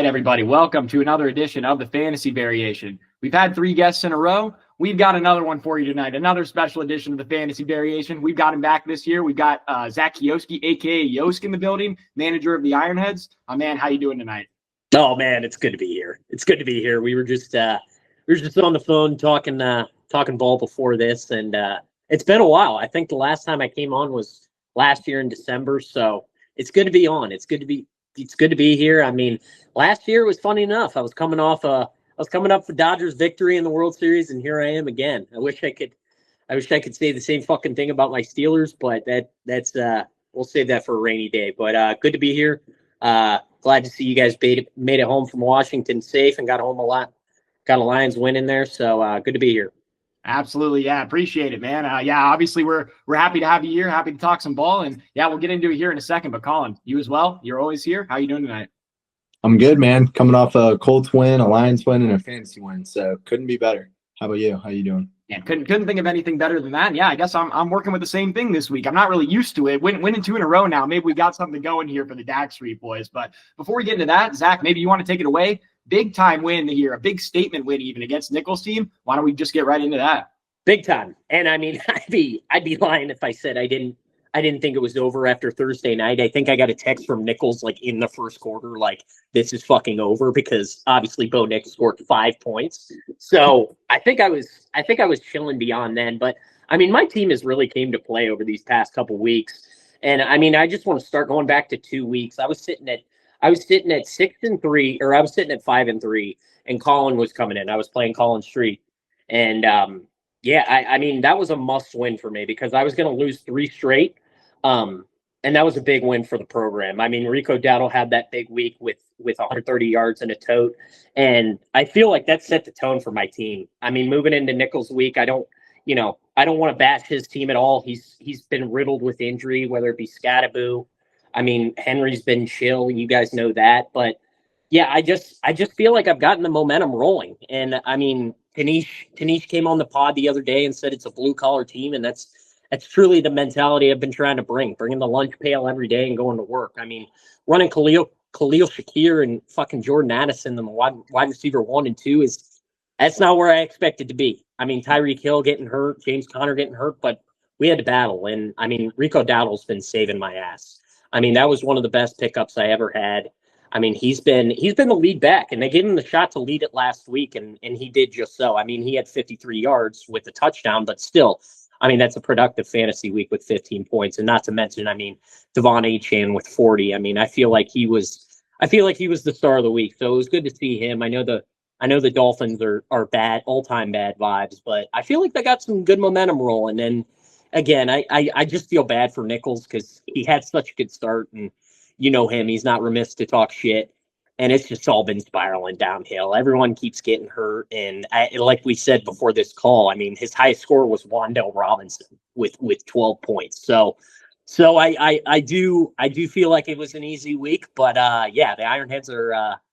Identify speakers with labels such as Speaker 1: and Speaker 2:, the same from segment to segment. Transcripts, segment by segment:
Speaker 1: everybody. Welcome to another edition of the Fantasy Variation. We've had 3 guests in a row. We've got another one for you tonight, another special edition of the Fantasy Variation. We've got him back this year. We've got Zach Kioski, a.k.a. YOSK, in the building, manager of the Ironheads. Man, how you doing tonight?
Speaker 2: Oh, man, it's good to be here. It's good to be here. We were just on the phone talking ball before this, and it's been a while. I think the last time I came on was last year in December, so it's good to be on. It's good to be here. I mean, last year was funny enough. I was coming up for Dodgers victory in the World Series, and here I am again. I wish I could say the same fucking thing about my Steelers, but that's we'll save that for a rainy day. But good to be here. Glad to see you guys made it home from Washington safe and got home a lot. Got a Lions win in there, so good to be here.
Speaker 1: Absolutely, yeah, appreciate it, man. Obviously we're happy to have you here, happy to talk some ball, and we'll get into it here in a second. But Colin, you as well. You're always here. How you doing tonight?
Speaker 3: I'm good, man. Coming off a Colts win, a Lions win, and a fantasy win, so couldn't be better. How about you? How you doing?
Speaker 1: Yeah, couldn't think of anything better than that. Yeah, I guess I'm working with the same thing this week. I'm not really used to it. Winning 2 in a row now. Maybe we got something going here for the Dak Street boys. But before we get into that, Zach, maybe you want to take it away. Big time win here, a big statement win even against Nichols' team. Why don't we just get right into that?
Speaker 2: Big time. And I mean, I'd be lying if I said I didn't think it was over after Thursday night. I think I got a text from Nichols like in the first quarter, like this is fucking over, because obviously Bo Nix scored 5 points. So I think I was chilling beyond then. But I mean, my team has really came to play over these past couple weeks. And I mean, I just want to start going back to 2 weeks. I was sitting at 6-3, or I was sitting at 5-3, and Colin was coming in. I was playing Colin Street. And I mean, that was a must win for me because I was going to lose 3 straight. And that was a big win for the program. I mean, Rico Dowdle had that big week with 130 yards and a tote. And I feel like that set the tone for my team. I mean, moving into Nichols' week, I don't want to bash his team at all. He's been riddled with injury, whether it be Scattaboo. I mean, Henry's been chill. You guys know that. But yeah, I just feel like I've gotten the momentum rolling. And I mean, Tanish came on the pod the other day and said it's a blue collar team, and that's truly the mentality I've been trying to bringing the lunch pail every day and going to work. I mean, running Khalil Shakir and fucking Jordan Addison and the wide receiver 1 and 2 that's not where I expected to be. I mean, Tyreek Hill getting hurt, James Conner getting hurt, but we had to battle. And I mean, Rico Dowdle's been saving my ass. I mean, that was one of the best pickups I ever had. I mean, he's been the lead back, and they gave him the shot to lead it last week, and he did just so. I mean, he had 53 yards with the touchdown, but still, I mean, that's a productive fantasy week with 15 points, and not to mention, I mean, Devon Achane with 40. I mean, I feel like he was the star of the week, so it was good to see him. I know the Dolphins are bad, all-time bad vibes, but I feel like they got some good momentum rolling. And again, I just feel bad for Nichols because he had such a good start, and you know him, he's not remiss to talk shit. And it's just all been spiraling downhill. Everyone keeps getting hurt. And like we said before this call, I mean, his highest score was Wan'Dale Robinson with 12 points. So I do feel like it was an easy week, but the Ironheads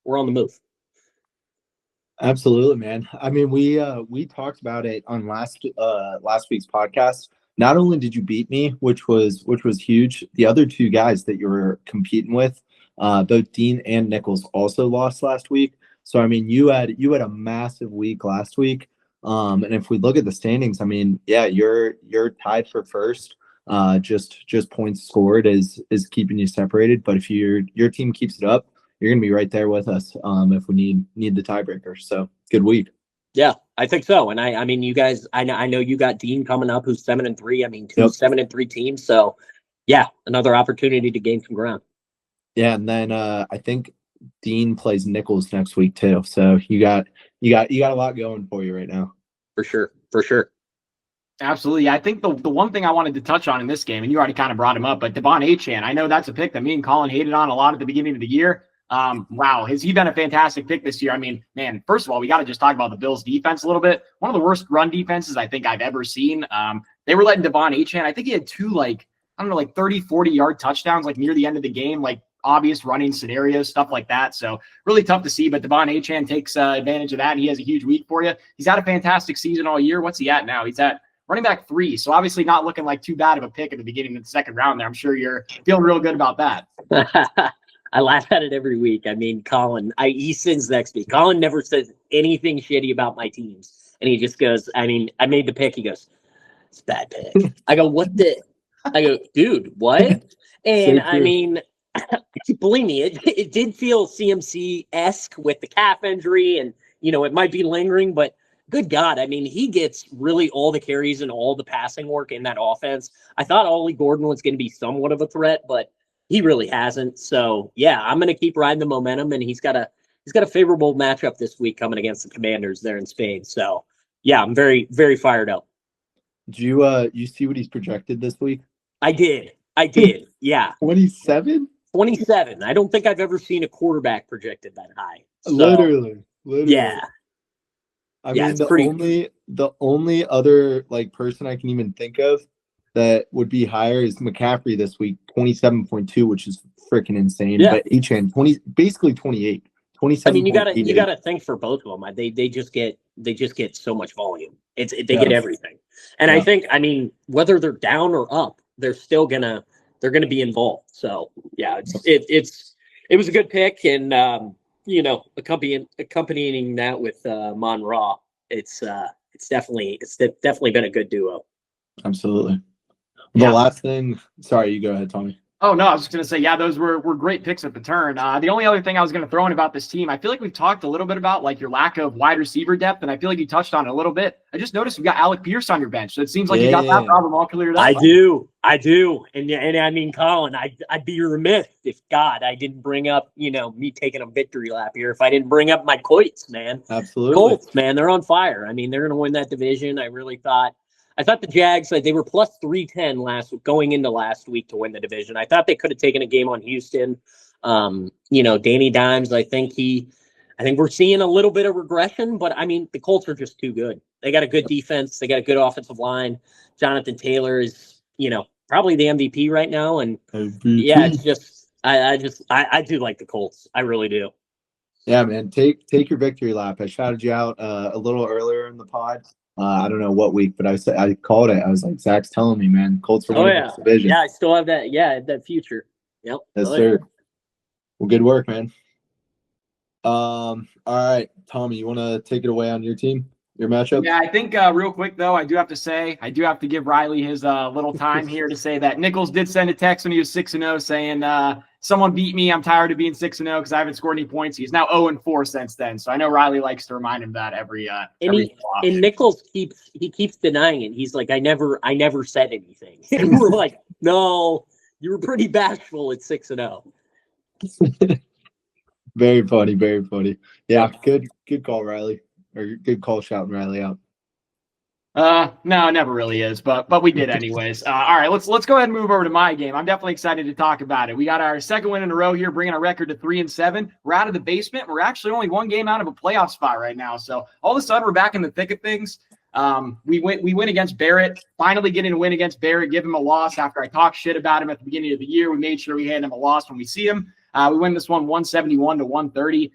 Speaker 2: we're on the move.
Speaker 3: Absolutely, man. I mean, we talked about it on last week's podcast. Not only did you beat me, which was huge, the other 2 guys that you were competing with, both Dean and Nichols, also lost last week. So I mean, you had a massive week last week. And if we look at the standings, I mean, yeah, you're tied for first. Just points scored is keeping you separated. But if your team keeps it up, you're gonna be right there with us. If we need the tiebreaker. So good week.
Speaker 2: Yeah, I think so. And I mean, you guys, I know you got Dean coming up, who's 7-3. I mean, 2 7-3 teams. So yeah, another opportunity to gain some ground.
Speaker 3: Yeah, and then I think Dean plays Nichols next week too. So you got a lot going for you right now.
Speaker 2: For sure.
Speaker 1: Absolutely. I think the one thing I wanted to touch on in this game, and you already kind of brought him up, but Devon Achane, I know that's a pick that me and Colin hated on a lot at the beginning of the year. Wow, has he been a fantastic pick this year? I mean, man, first of all, we got to just talk about the Bills defense a little bit. One of the worst run defenses I think I've ever seen. They were letting Devon Achane, I think he had 2 30, 40-yard touchdowns near the end of the game, obvious running scenarios, stuff like that. So really tough to see, but Devon Achane takes advantage of that, and he has a huge week for you. He's had a fantastic season all year. What's he at now? He's at running back 3, so obviously not looking like too bad of a pick at the beginning of the second round there. I'm sure you're feeling real good about that.
Speaker 2: I laugh at it every week. I mean, Colin, he sits next to me. Colin never says anything shitty about my teams. And he just goes, I mean, I made the pick. He goes, it's a bad pick. I go, what the? I go, dude, what? And
Speaker 3: So
Speaker 2: I
Speaker 3: true.
Speaker 2: mean, believe me, it did feel CMC-esque with the calf injury, and it might be lingering, but good God, I mean, he gets really all the carries and all the passing work in that offense. I thought Ollie Gordon was going to be somewhat of a threat, but he really hasn't. So yeah, I'm going to keep riding the momentum, and he's got a favorable matchup this week coming against the Commanders there in Spain. So yeah, I'm very, very fired up.
Speaker 3: Do you see what he's projected this week?
Speaker 2: I did. Yeah.
Speaker 3: 27?
Speaker 2: 27. I don't think I've ever seen a quarterback projected that high. So,
Speaker 3: Literally.
Speaker 2: yeah.
Speaker 3: I
Speaker 2: Yeah,
Speaker 3: mean,
Speaker 2: it's pretty.
Speaker 3: the only other like person I can even think of that would be higher is McCaffrey this week, 27.2, which is freaking insane.
Speaker 2: Yeah.
Speaker 3: But Achane, basically 28. 27.
Speaker 2: I mean, you gotta think for both of them. They just get so much volume. They get everything. And I think, I mean, whether they're down or up, they're gonna be involved. So yeah, it was a good pick, and accompanying that with Mon Ra, it's definitely been a good duo.
Speaker 3: Absolutely.
Speaker 1: Yeah.
Speaker 3: The last thing, sorry, you go ahead, Tommy.
Speaker 1: Oh, no, I was just going to say, yeah, those were great picks at the turn. The only other thing I was going to throw in about this team, I feel like we've talked a little bit about like your lack of wide receiver depth, and I feel like you touched on it a little bit. I just noticed you got Alec Pierce on your bench, so it seems like you got that problem all cleared up.
Speaker 2: I do. And I mean, Colin, I'd be remiss if I didn't bring up, me taking a victory lap here. If I didn't bring up my Colts, man.
Speaker 3: Absolutely.
Speaker 2: Colts, man, they're on fire. I mean, they're going to win that division. I thought the Jags, they were plus 310 going into last week to win the division. I thought they could have taken a game on Houston. Danny Dimes, I think we're seeing a little bit of regression, but I mean, the Colts are just too good. They got a good defense. They got a good offensive line. Jonathan Taylor is, probably the MVP right now. And yeah, it's just, I do like the Colts. I really do.
Speaker 3: Yeah, man. Take your victory lap. I shouted you out a little earlier in the pod. I don't know what week, but I called it. I was like, Zach's telling me, man, Colts are winning this division.
Speaker 2: Yeah, I still have that. Yeah, that future. Yep.
Speaker 3: Yes, sir. Well, good work, man. All right, Tommy, you want to take it away on your team, your matchup?
Speaker 1: Yeah, I think real quick though, I do have to give Riley his little time here to say that Nichols did send a text when he was 6-0 saying someone beat me. I'm tired of being 6-0 because I haven't scored any points. He's now 0-4 since then. So I know Riley likes to remind him that every
Speaker 2: and Nichols keeps denying it. He's like, I never said anything. And we're like, no, you were pretty bashful at 6-0.
Speaker 3: Very funny, very funny. Yeah, good call, Riley. Or good call shouting Riley out.
Speaker 1: No, it never really is, but we did anyways. All right, let's go ahead and move over to my game. I'm definitely excited to talk about it. We got our second win in a row here, bringing our record to 3-7. We're out of the basement. We're actually only one game out of a playoff spot right now. So all of a sudden, we're back in the thick of things. We win against Barrett. Finally getting a win against Barrett. Give him a loss after I talked shit about him at the beginning of the year. We made sure we hand him a loss when we see him. We win this one 171-130.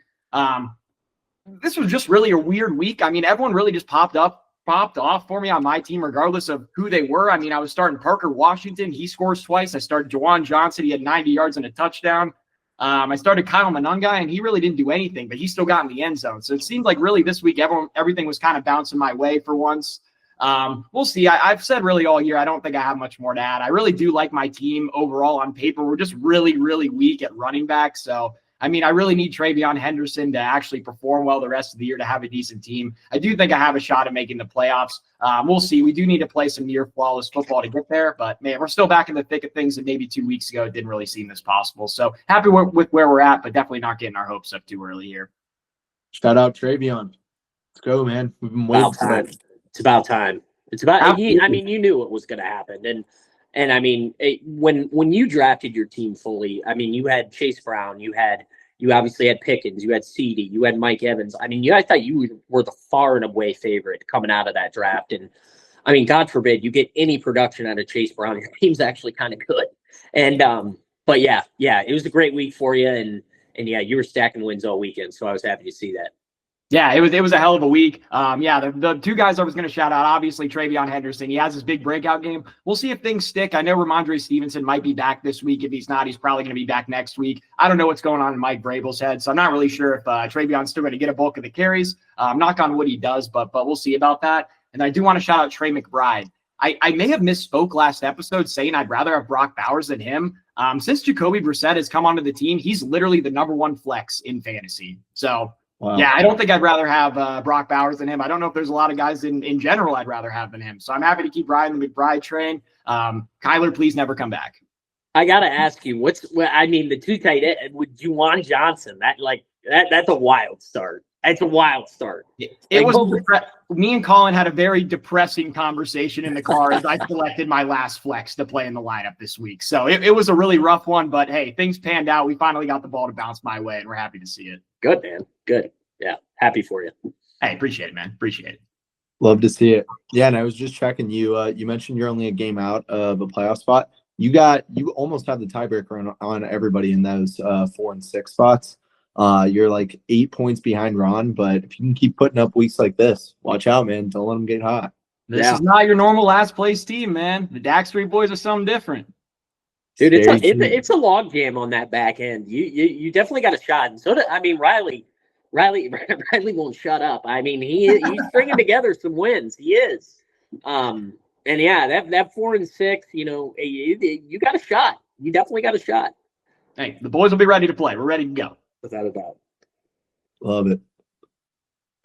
Speaker 1: This was just really a weird week. I mean, everyone really just popped off for me on my team, regardless of who they were. I mean, I was starting Parker Washington. He scores twice. I started Jawan Johnson. He had 90 yards and a touchdown. I started Kyle Monunga, and he really didn't do anything, but he still got in the end zone. So it seemed like really this week everything was kind of bouncing my way for once. We'll see. I've said really all year, I don't think I have much more to add. I really do like my team overall on paper. We're just really, really weak at running back. So, I mean, I really need Travion Henderson to actually perform well the rest of the year to have a decent team. I do think I have a shot at making the playoffs. We'll see. We do need to play some near flawless football to get there, but man, we're still back in the thick of things that maybe 2 weeks ago it didn't really seem this possible. So happy with where we're at, but definitely not getting our hopes up too early here.
Speaker 3: Shout out Travion. Let's go, man. We've been waiting for that.
Speaker 2: It's about time. It's about. I mean, you knew what was going to happen, and I mean, when you drafted your team fully, I mean, you had Chase Brown, you obviously had Pickens, you had CeeDee, you had Mike Evans. I mean, I thought you were the far and away favorite coming out of that draft, and I mean, God forbid you get any production out of Chase Brown, your team's actually kind of good. And but yeah, it was a great week for you, and yeah, you were stacking wins all weekend, so I was happy to see that.
Speaker 1: Yeah, it was a hell of a week. Yeah, the two guys I was going to shout out, obviously Travion Henderson. He has his big breakout game. We'll see if things stick. I know Ramondre Stevenson might be back this week. If he's not, he's probably going to be back next week. I don't know what's going on in Mike Vrabel's head, so I'm not really sure if Travion's still going to get a bulk of the carries. Knock on wood, he does, but we'll see about that. And I do want to shout out Trey McBride. I may have misspoke last episode saying I'd rather have Brock Bowers than him. Since Jacoby Brissett has come onto the team, he's literally the number one flex in fantasy. So. Wow. Yeah, I don't think I'd rather have Brock Bowers than him. I don't know if there's a lot of guys in general I'd rather have than him. So I'm happy to keep riding the McBride train. Kyler, please never come back.
Speaker 2: I got to ask you, the two tight end with Juwan Johnson, that's a wild start. That's a wild start.
Speaker 1: It was me and Colin had a very depressing conversation in the car as I selected my last flex to play in the lineup this week. So it was a really rough one, but hey, things panned out. We finally got the ball to bounce my way, and we're happy to see it.
Speaker 2: Good, man. Good. Yeah. Happy for you.
Speaker 1: Hey, appreciate it, man. Appreciate it.
Speaker 3: Love to see it. Yeah, and I was just checking you. You mentioned you're only a game out of a playoff spot. You almost have the tiebreaker on everybody in those 4 and 6 spots. You're like 8 points behind Ron, but if you can keep putting up weeks like this, watch out, man. Don't let them get hot.
Speaker 1: This is not your normal last place team, man. The Dax Street boys are something different.
Speaker 2: Dude, it's a log jam on that back end. You definitely got a shot. And so Riley won't shut up. I mean, he's stringing together some wins. He is. And yeah, that 4 and 6, you got a shot. You definitely got a shot.
Speaker 1: Hey, the boys will be ready to play. We're ready to go.
Speaker 2: Without a doubt.
Speaker 3: Love it.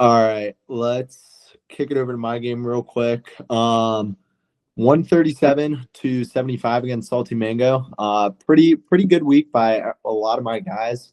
Speaker 3: All right, let's kick it over to my game real quick. 137-75 against Salty Mango. Pretty good week by a lot of my guys.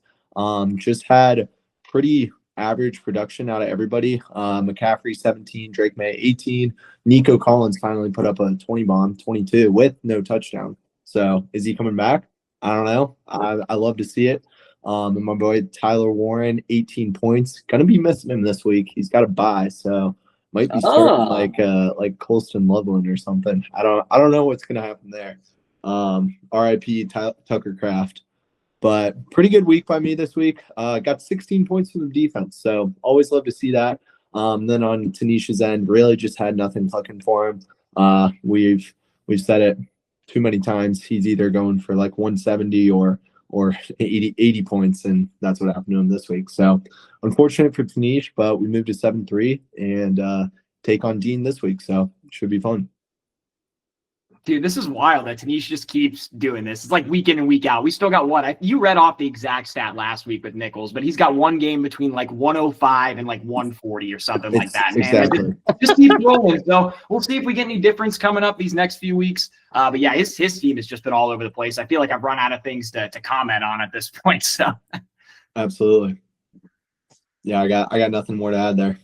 Speaker 3: Just had pretty average production out of everybody. McCaffrey 17, Drake May 18. Nico Collins finally put up a 20 bomb, 22 with no touchdown. So is he coming back? I don't know. I love to see it. And my boy Tyler Warren, 18 points. Gonna be missing him this week. He's got a bye, so might be starting like Colston Loveland or something. I don't know what's gonna happen there. R.I.P. Tucker Craft. But pretty good week by me this week. Got 16 points from the defense, so always love to see that. Then on Tanisha's end, really just had nothing clicking for him. We've said it too many times. He's either going for like 170 or 80 points, and that's what happened to him this week. So unfortunate for Tanish, but we moved to 7-3 and take on Dean this week, so it should be fun.
Speaker 1: Dude, this is wild that Tanish just keeps doing this. It's like week in and week out. We still got what? You read off the exact stat last week with Nichols, but he's got one game between like 105 and like 140 or something like that.
Speaker 3: Exactly.
Speaker 1: Man. Just keep rolling. So we'll see if we get any difference coming up these next few weeks. But yeah, his team has just been all over the place. I feel like I've run out of things to comment on at this point. So
Speaker 3: absolutely. Yeah, I got nothing more to add there.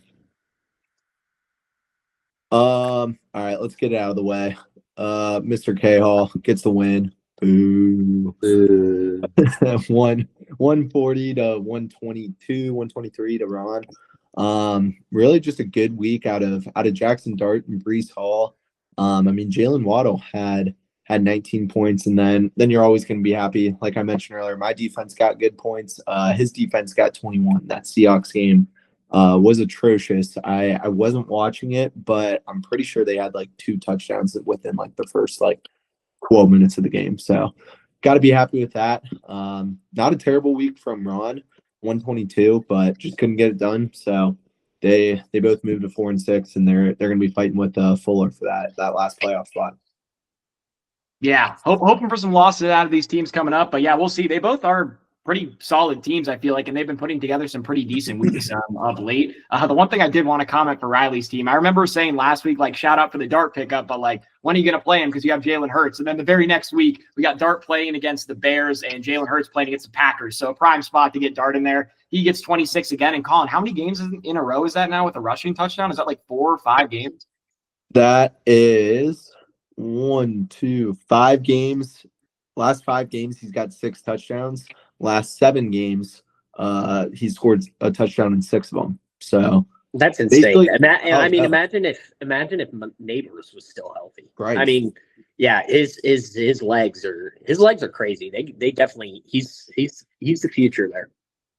Speaker 3: All right, let's get it out of the way. Mr. K Hall gets the win. Boo. 140 to 122, 123 to Ron. Really just a good week out of Jackson Dart and Brees Hall. Jalen Waddle had 19 points, and then you're always going to be happy. Like I mentioned earlier, my defense got good points. His defense got 21. That Seahawks game was atrocious. I wasn't watching it, but I'm pretty sure they had like 2 touchdowns within like the first like 12 minutes of the game. So got to be happy with that. Not a terrible week from Ron, 122, but just couldn't get it done. So they both moved to 4 and 6, and they're going to be fighting with Fuller for that last playoff spot.
Speaker 1: Yeah, hoping for some losses out of these teams coming up. But yeah, we'll see. They both are pretty solid teams, I feel like, and they've been putting together some pretty decent weeks of late. The one thing I did want to comment for Riley's team, I remember saying last week, like, shout out for the Dart pickup, but like, when are you going to play him? Because you have Jalen Hurts. And then the very next week, we got Dart playing against the Bears and Jalen Hurts playing against the Packers. So a prime spot to get Dart in there. He gets 26 again. And Colin, how many games in a row is that now with a rushing touchdown? Is that like 4 or 5 games?
Speaker 3: That is 5 games. Last 5 games, he's got 6 touchdowns. Last 7 games, he scored a touchdown in 6 of them. So
Speaker 2: that's insane. Imagine if Neighbors was still healthy.
Speaker 3: Right.
Speaker 2: I mean, yeah, his legs are crazy. They definitely he's the future there.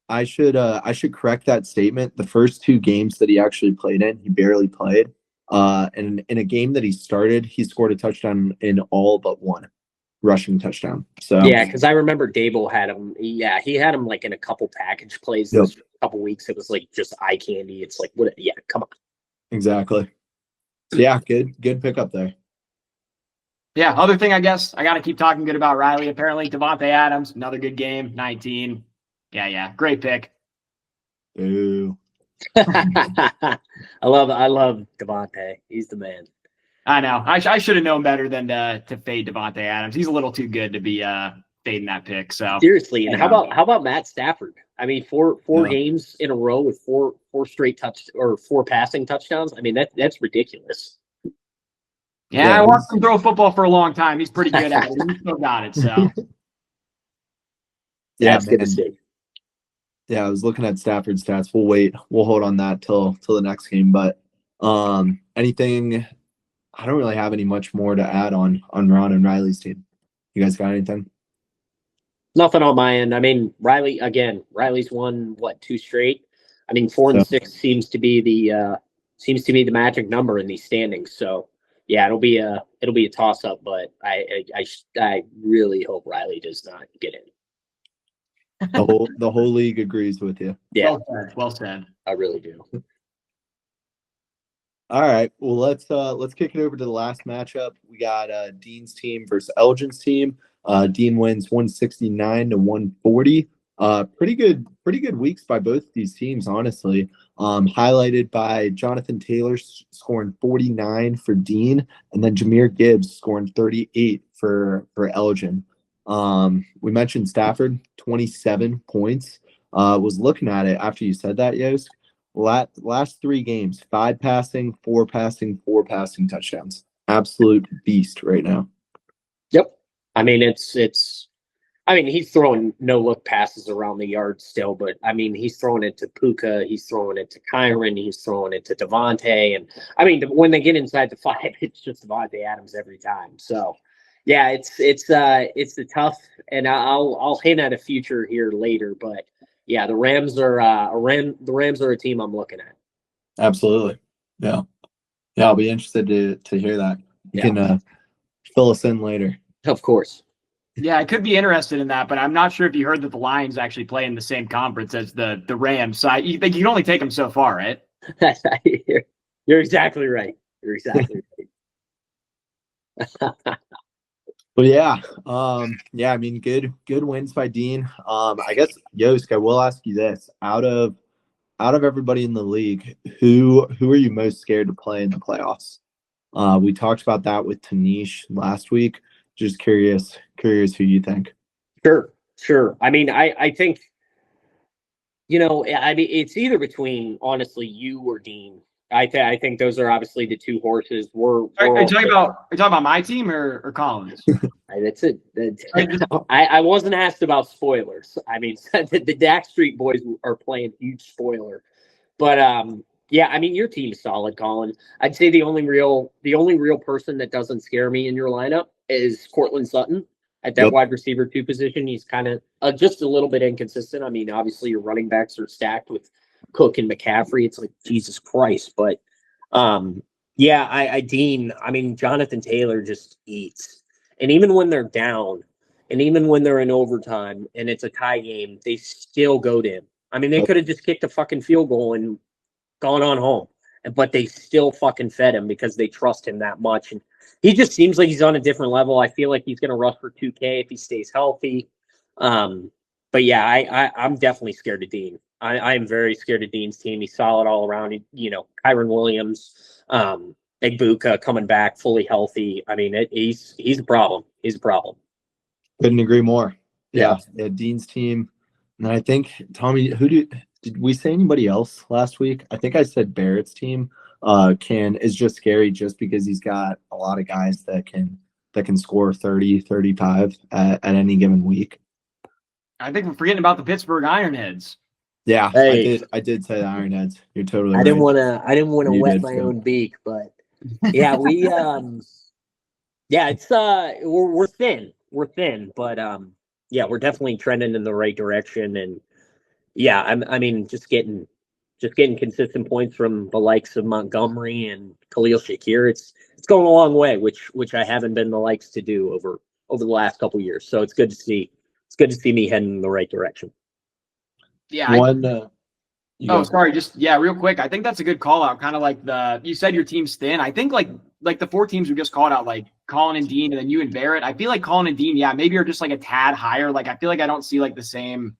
Speaker 3: I should correct that statement. The first 2 games that he actually played in, he barely played. And in a game that he started, he scored a touchdown in all but one rushing touchdown. So
Speaker 2: Yeah, because I remember Dable had him. Yeah, he had him like in a couple package plays
Speaker 3: Yep.
Speaker 2: this couple weeks. It was like just eye candy. It's like, what? Yeah, come on.
Speaker 3: exactly. So yeah, good pickup there.
Speaker 1: Yeah, other thing, I guess I got to keep talking good about Riley. Apparently, Devontae Adams, another good game, 19. Yeah, great pick.
Speaker 3: Ooh.
Speaker 2: I love Devontae. He's the man.
Speaker 1: I know. I should have known better than to fade Devontae Adams. He's a little too good to be fading that pick. So
Speaker 2: Seriously, and how about Matt Stafford? I mean, four
Speaker 3: Yeah.
Speaker 2: games in a row with four straight 4 passing touchdowns. I mean, that's ridiculous.
Speaker 1: Yeah, I watched him throw football for a long time. He's pretty good at it. He still got it. So
Speaker 3: Yeah,
Speaker 2: that's good to
Speaker 3: man.
Speaker 2: see.
Speaker 3: Yeah, I was looking at Stafford's stats. We'll hold on that till the next game. But anything, I don't really have any much more to add on Ron and Riley's team. You guys got anything?
Speaker 2: Nothing on my end. I mean, Riley's won 2 straight. I mean, 4 and 6 seems to be the magic number in these standings. So yeah, it'll be a toss up, but I really hope Riley does not get in.
Speaker 3: The whole league agrees with you.
Speaker 2: Yeah,
Speaker 1: well said.
Speaker 2: I really do.
Speaker 3: All right. Well, let's kick it over to the last matchup. We got Dean's team versus Elgin's team. Dean wins 169 to 140. Pretty good weeks by both of these teams, honestly. Highlighted by Jonathan Taylor scoring 49 for Dean, and then Jahmyr Gibbs scoring 38 for Elgin. We mentioned Stafford, 27 points. Was looking at it after you said that, Yost. Last 3 games, 5 passing, 4 passing, 4 passing touchdowns. Absolute beast right now.
Speaker 2: Yep. I mean, he's throwing no look passes around the yard still, but I mean, he's throwing it to Puka, he's throwing it to Kyron, he's throwing it to Devontae, and I mean, when they get inside the 5, it's just Devontae Adams every time. So, yeah, it's the tough, and I'll hint at a future here later, but yeah, the Rams are a team I'm looking at.
Speaker 3: Absolutely, yeah. I'll be interested to hear that. You can fill us in later.
Speaker 2: Of course.
Speaker 1: Yeah, I could be interested in that, but I'm not sure if you heard that the Lions actually play in the same conference as the Rams. So you can only take them so far, right?
Speaker 2: You're exactly right.
Speaker 3: But yeah, I mean, good wins by Dean. I guess Yosk, I will ask you this: out of everybody in the league, who are you most scared to play in the playoffs? We talked about that with Tanish last week. Just curious who you think.
Speaker 2: Sure. I mean, I think, I mean, it's either between, honestly, you or Dean. I think those are obviously the 2 horses.
Speaker 1: Are you talking about my team or Collins?
Speaker 2: That's it. I wasn't asked about spoilers. I mean, the Dak Street boys are playing huge spoiler, but yeah, I mean, your team's solid, Colin. I'd say the only real person that doesn't scare me in your lineup is Cortland Sutton at that wide receiver 2 position. He's kind of just a little bit inconsistent. I mean, obviously your running backs are stacked with Cook and McCaffrey. It's like Jesus Christ, but yeah, Dean. I mean, Jonathan Taylor just eats, and even when they're down, and even when they're in overtime and it's a tie game, they still go to him. I mean, they could have just kicked a fucking field goal and gone on home, but they still fucking fed him because they trust him that much. And he just seems like he's on a different level. I feel like he's going to rush for 2K if he stays healthy. But yeah, I'm definitely scared of Dean. I'm very scared of Dean's team. He's solid all around. Kyron Williams, Egbuka coming back fully healthy. I mean, he's a problem. He's a problem.
Speaker 3: Couldn't agree more. Yeah, Dean's team. And then I think, Tommy, did we say anybody else last week? I think I said Barrett's team is just scary just because he's got a lot of guys that can score 30, 35 at any given week.
Speaker 1: I think we're forgetting about the Pittsburgh Ironheads.
Speaker 3: Yeah, hey. I did say the Ironheads. You're totally right.
Speaker 2: I didn't want to wet my own beak, but yeah, we yeah, it's we're thin. We're thin, but yeah, we're definitely trending in the right direction. And Yeah, I mean, just getting consistent points from the likes of Montgomery and Khalil Shakir. It's going a long way, which I haven't been the likes to do over the last couple of years. So it's good to see. It's good to see me heading in the right direction.
Speaker 1: Yeah.
Speaker 3: Oh,
Speaker 1: sorry. Just real quick. I think that's a good call out. Kind of like you said your team's thin. I think like the 4 teams we just called out, like Colin and Dean, and then you and Barrett. I feel like Colin and Dean, maybe are just like a tad higher. Like I feel like I don't see like the same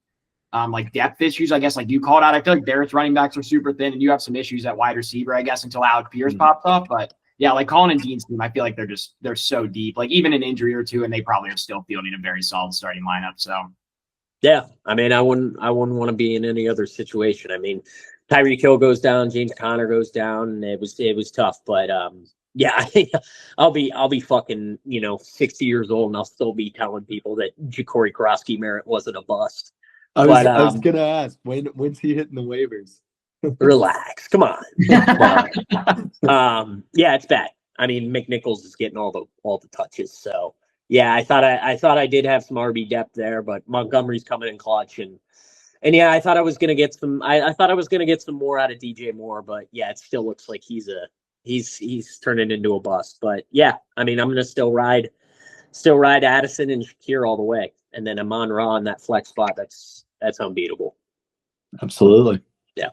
Speaker 1: like depth issues, I guess, like you called out. I feel like Barrett's running backs are super thin, and you have some issues at wide receiver, I guess, until Alec Pierce pops up. But yeah, like Colin and Dean's team, I feel like they're so deep. Like even an injury or two, and they probably are still fielding a very solid starting lineup. So
Speaker 2: yeah, I mean, I wouldn't want to be in any other situation. I mean, Tyreek Hill goes down, James Conner goes down, and it was tough. But yeah, I think I'll be fucking 60 years old, and I'll still be telling people that Ja'Cory Krosky-Merritt wasn't a bust.
Speaker 3: I was gonna ask when's he hitting the waivers?
Speaker 2: Relax, come on. Yeah, it's bad. I mean, McNichols is getting all the touches, so yeah, I thought I did have some RB depth there, but Montgomery's coming in clutch, and yeah, I thought I was gonna get some. I thought I was gonna get some more out of DJ Moore, but yeah, it still looks like he's turning into a bust. But yeah, I mean, I'm gonna still ride Addison and Shakir all the way, and then Amon-Ra in that flex spot. That's unbeatable.
Speaker 3: Absolutely.
Speaker 2: Yeah.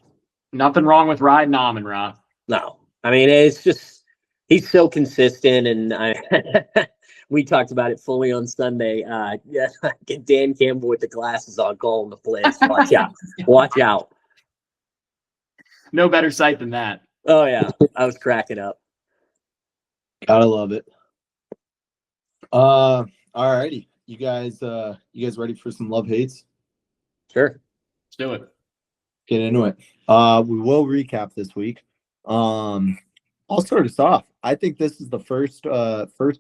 Speaker 1: Nothing wrong with riding Amon-Ra.
Speaker 2: No, I mean, it's just he's so consistent, and we talked about it fully on Sunday. Yeah, Dan Campbell with the glasses on calling the plays. Watch out.
Speaker 1: No better sight than that.
Speaker 2: Oh yeah, I was cracking up.
Speaker 3: Gotta love it. All righty, you guys ready for some love hates?
Speaker 2: Sure,
Speaker 1: let's do it.
Speaker 3: Get into it. We will recap this week. I'll start us off. I think this is the first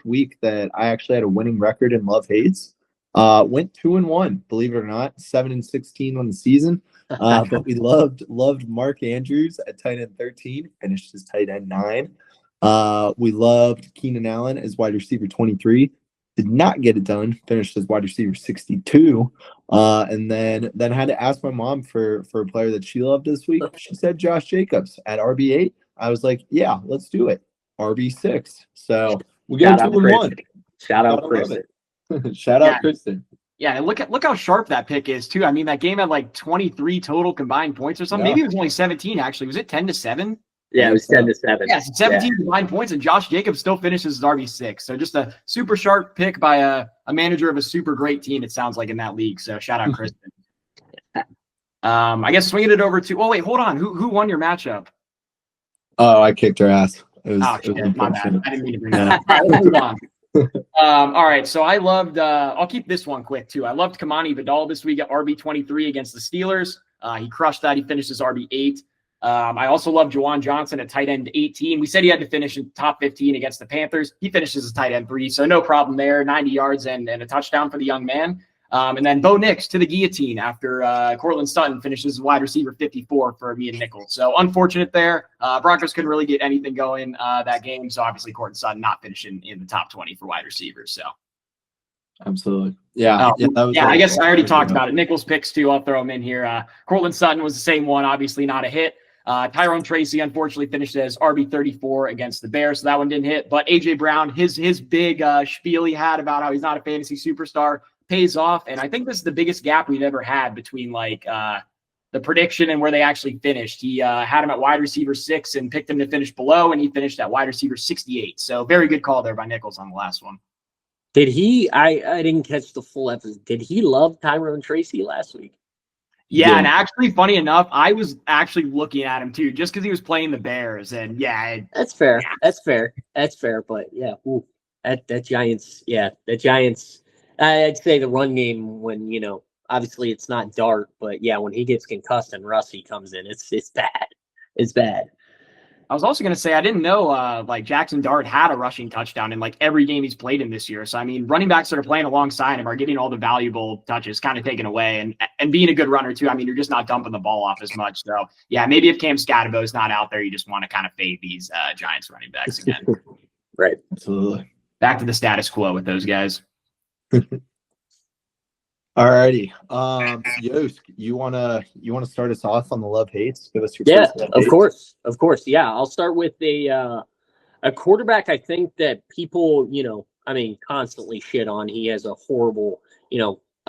Speaker 3: week that I actually had a winning record in love hates. Went 2-1, believe it or not, 7-16 on the season. But we loved Mark Andrews at tight end 13, finished as tight end 9. We loved Keenan Allen as wide receiver 23. Did not get it done. Finished as wide receiver 62. And then had to ask my mom for a player that she loved this week. She said Josh Jacobs at RB8. I was like, yeah, let's do it. RB6. So we got 2-1.
Speaker 2: Shout out Kristen.
Speaker 3: Shout out Kristen.
Speaker 1: Yeah, and look how sharp that pick is too. I mean, that game had like 23 total combined points or something. Yeah. Maybe it was only 17 actually. Was it 10-7?
Speaker 2: Yeah, it was 10-7.
Speaker 1: Yeah, 17 combined points, and Josh Jacobs still finishes as RB6. So just a super sharp pick by a manager of a super great team, it sounds like, in that league. So shout out Kristen. I guess swinging it over to – oh, wait, hold on. Who won your matchup?
Speaker 3: Oh, I kicked her ass.
Speaker 1: My bad. I didn't mean to bring that up. All right, let's move on. All right, so I loved I'll keep this one quick, too. I loved Kamani Vidal this week at RB23 against the Steelers. He crushed that. He finishes RB8. I also love Juwan Johnson at tight end 18. We said he had to finish in top 15 against the Panthers. He finishes as tight end 3, so no problem there. 90 yards and a touchdown for the young man. And then Bo Nix to the guillotine after Cortland Sutton finishes as wide receiver 54 for me and Nichols. So unfortunate there. Broncos couldn't really get anything going that game. So obviously Cortland Sutton not finishing in the top 20 for wide receivers. So
Speaker 3: absolutely. Yeah.
Speaker 1: I guess I already talked about it. Nichols picks too. I'll throw him in here. Cortland Sutton was the same one, obviously not a hit. Tyrone Tracy unfortunately finished as RB34 against the Bears, so that one didn't hit. But AJ Brown, his big spiel he had about how he's not a fantasy superstar pays off, and I think this is the biggest gap we've ever had between like the prediction and where they actually finished. He had him at wide receiver 6 and picked him to finish below, and he finished at wide receiver 68. So very good call there by Nichols on the last one.
Speaker 2: Did he? I didn't catch the full episode. Did he love Tyrone Tracy last week?
Speaker 1: Yeah, and actually, funny enough, I was actually looking at him too, just because he was playing the Bears, and
Speaker 2: that's fair. Yeah. That's fair. But yeah, that Giants. Yeah, the Giants. I'd say the run game when obviously it's not Dart, but yeah, when he gets concussed and Russie comes in, it's bad. It's bad.
Speaker 1: I was also going to say, I didn't know like Jackson Dart had a rushing touchdown in like every game he's played in this year. So, I mean, running backs that are playing alongside him are getting all the valuable touches kind of taken away and being a good runner too. I mean, you're just not dumping the ball off as much. So yeah, maybe if Cam Scatterbo's not out there, you just want to kind of fade these Giants running backs again.
Speaker 2: Right.
Speaker 3: Absolutely.
Speaker 1: Back to the status quo with those guys.
Speaker 3: Alrighty. Yosk, you wanna start us off on the love hates? Give us your
Speaker 2: Yeah,
Speaker 3: first love
Speaker 2: of
Speaker 3: hates.
Speaker 2: course, of course. Yeah, I'll start with a quarterback. I think that people, I mean, constantly shit on. He has a horrible,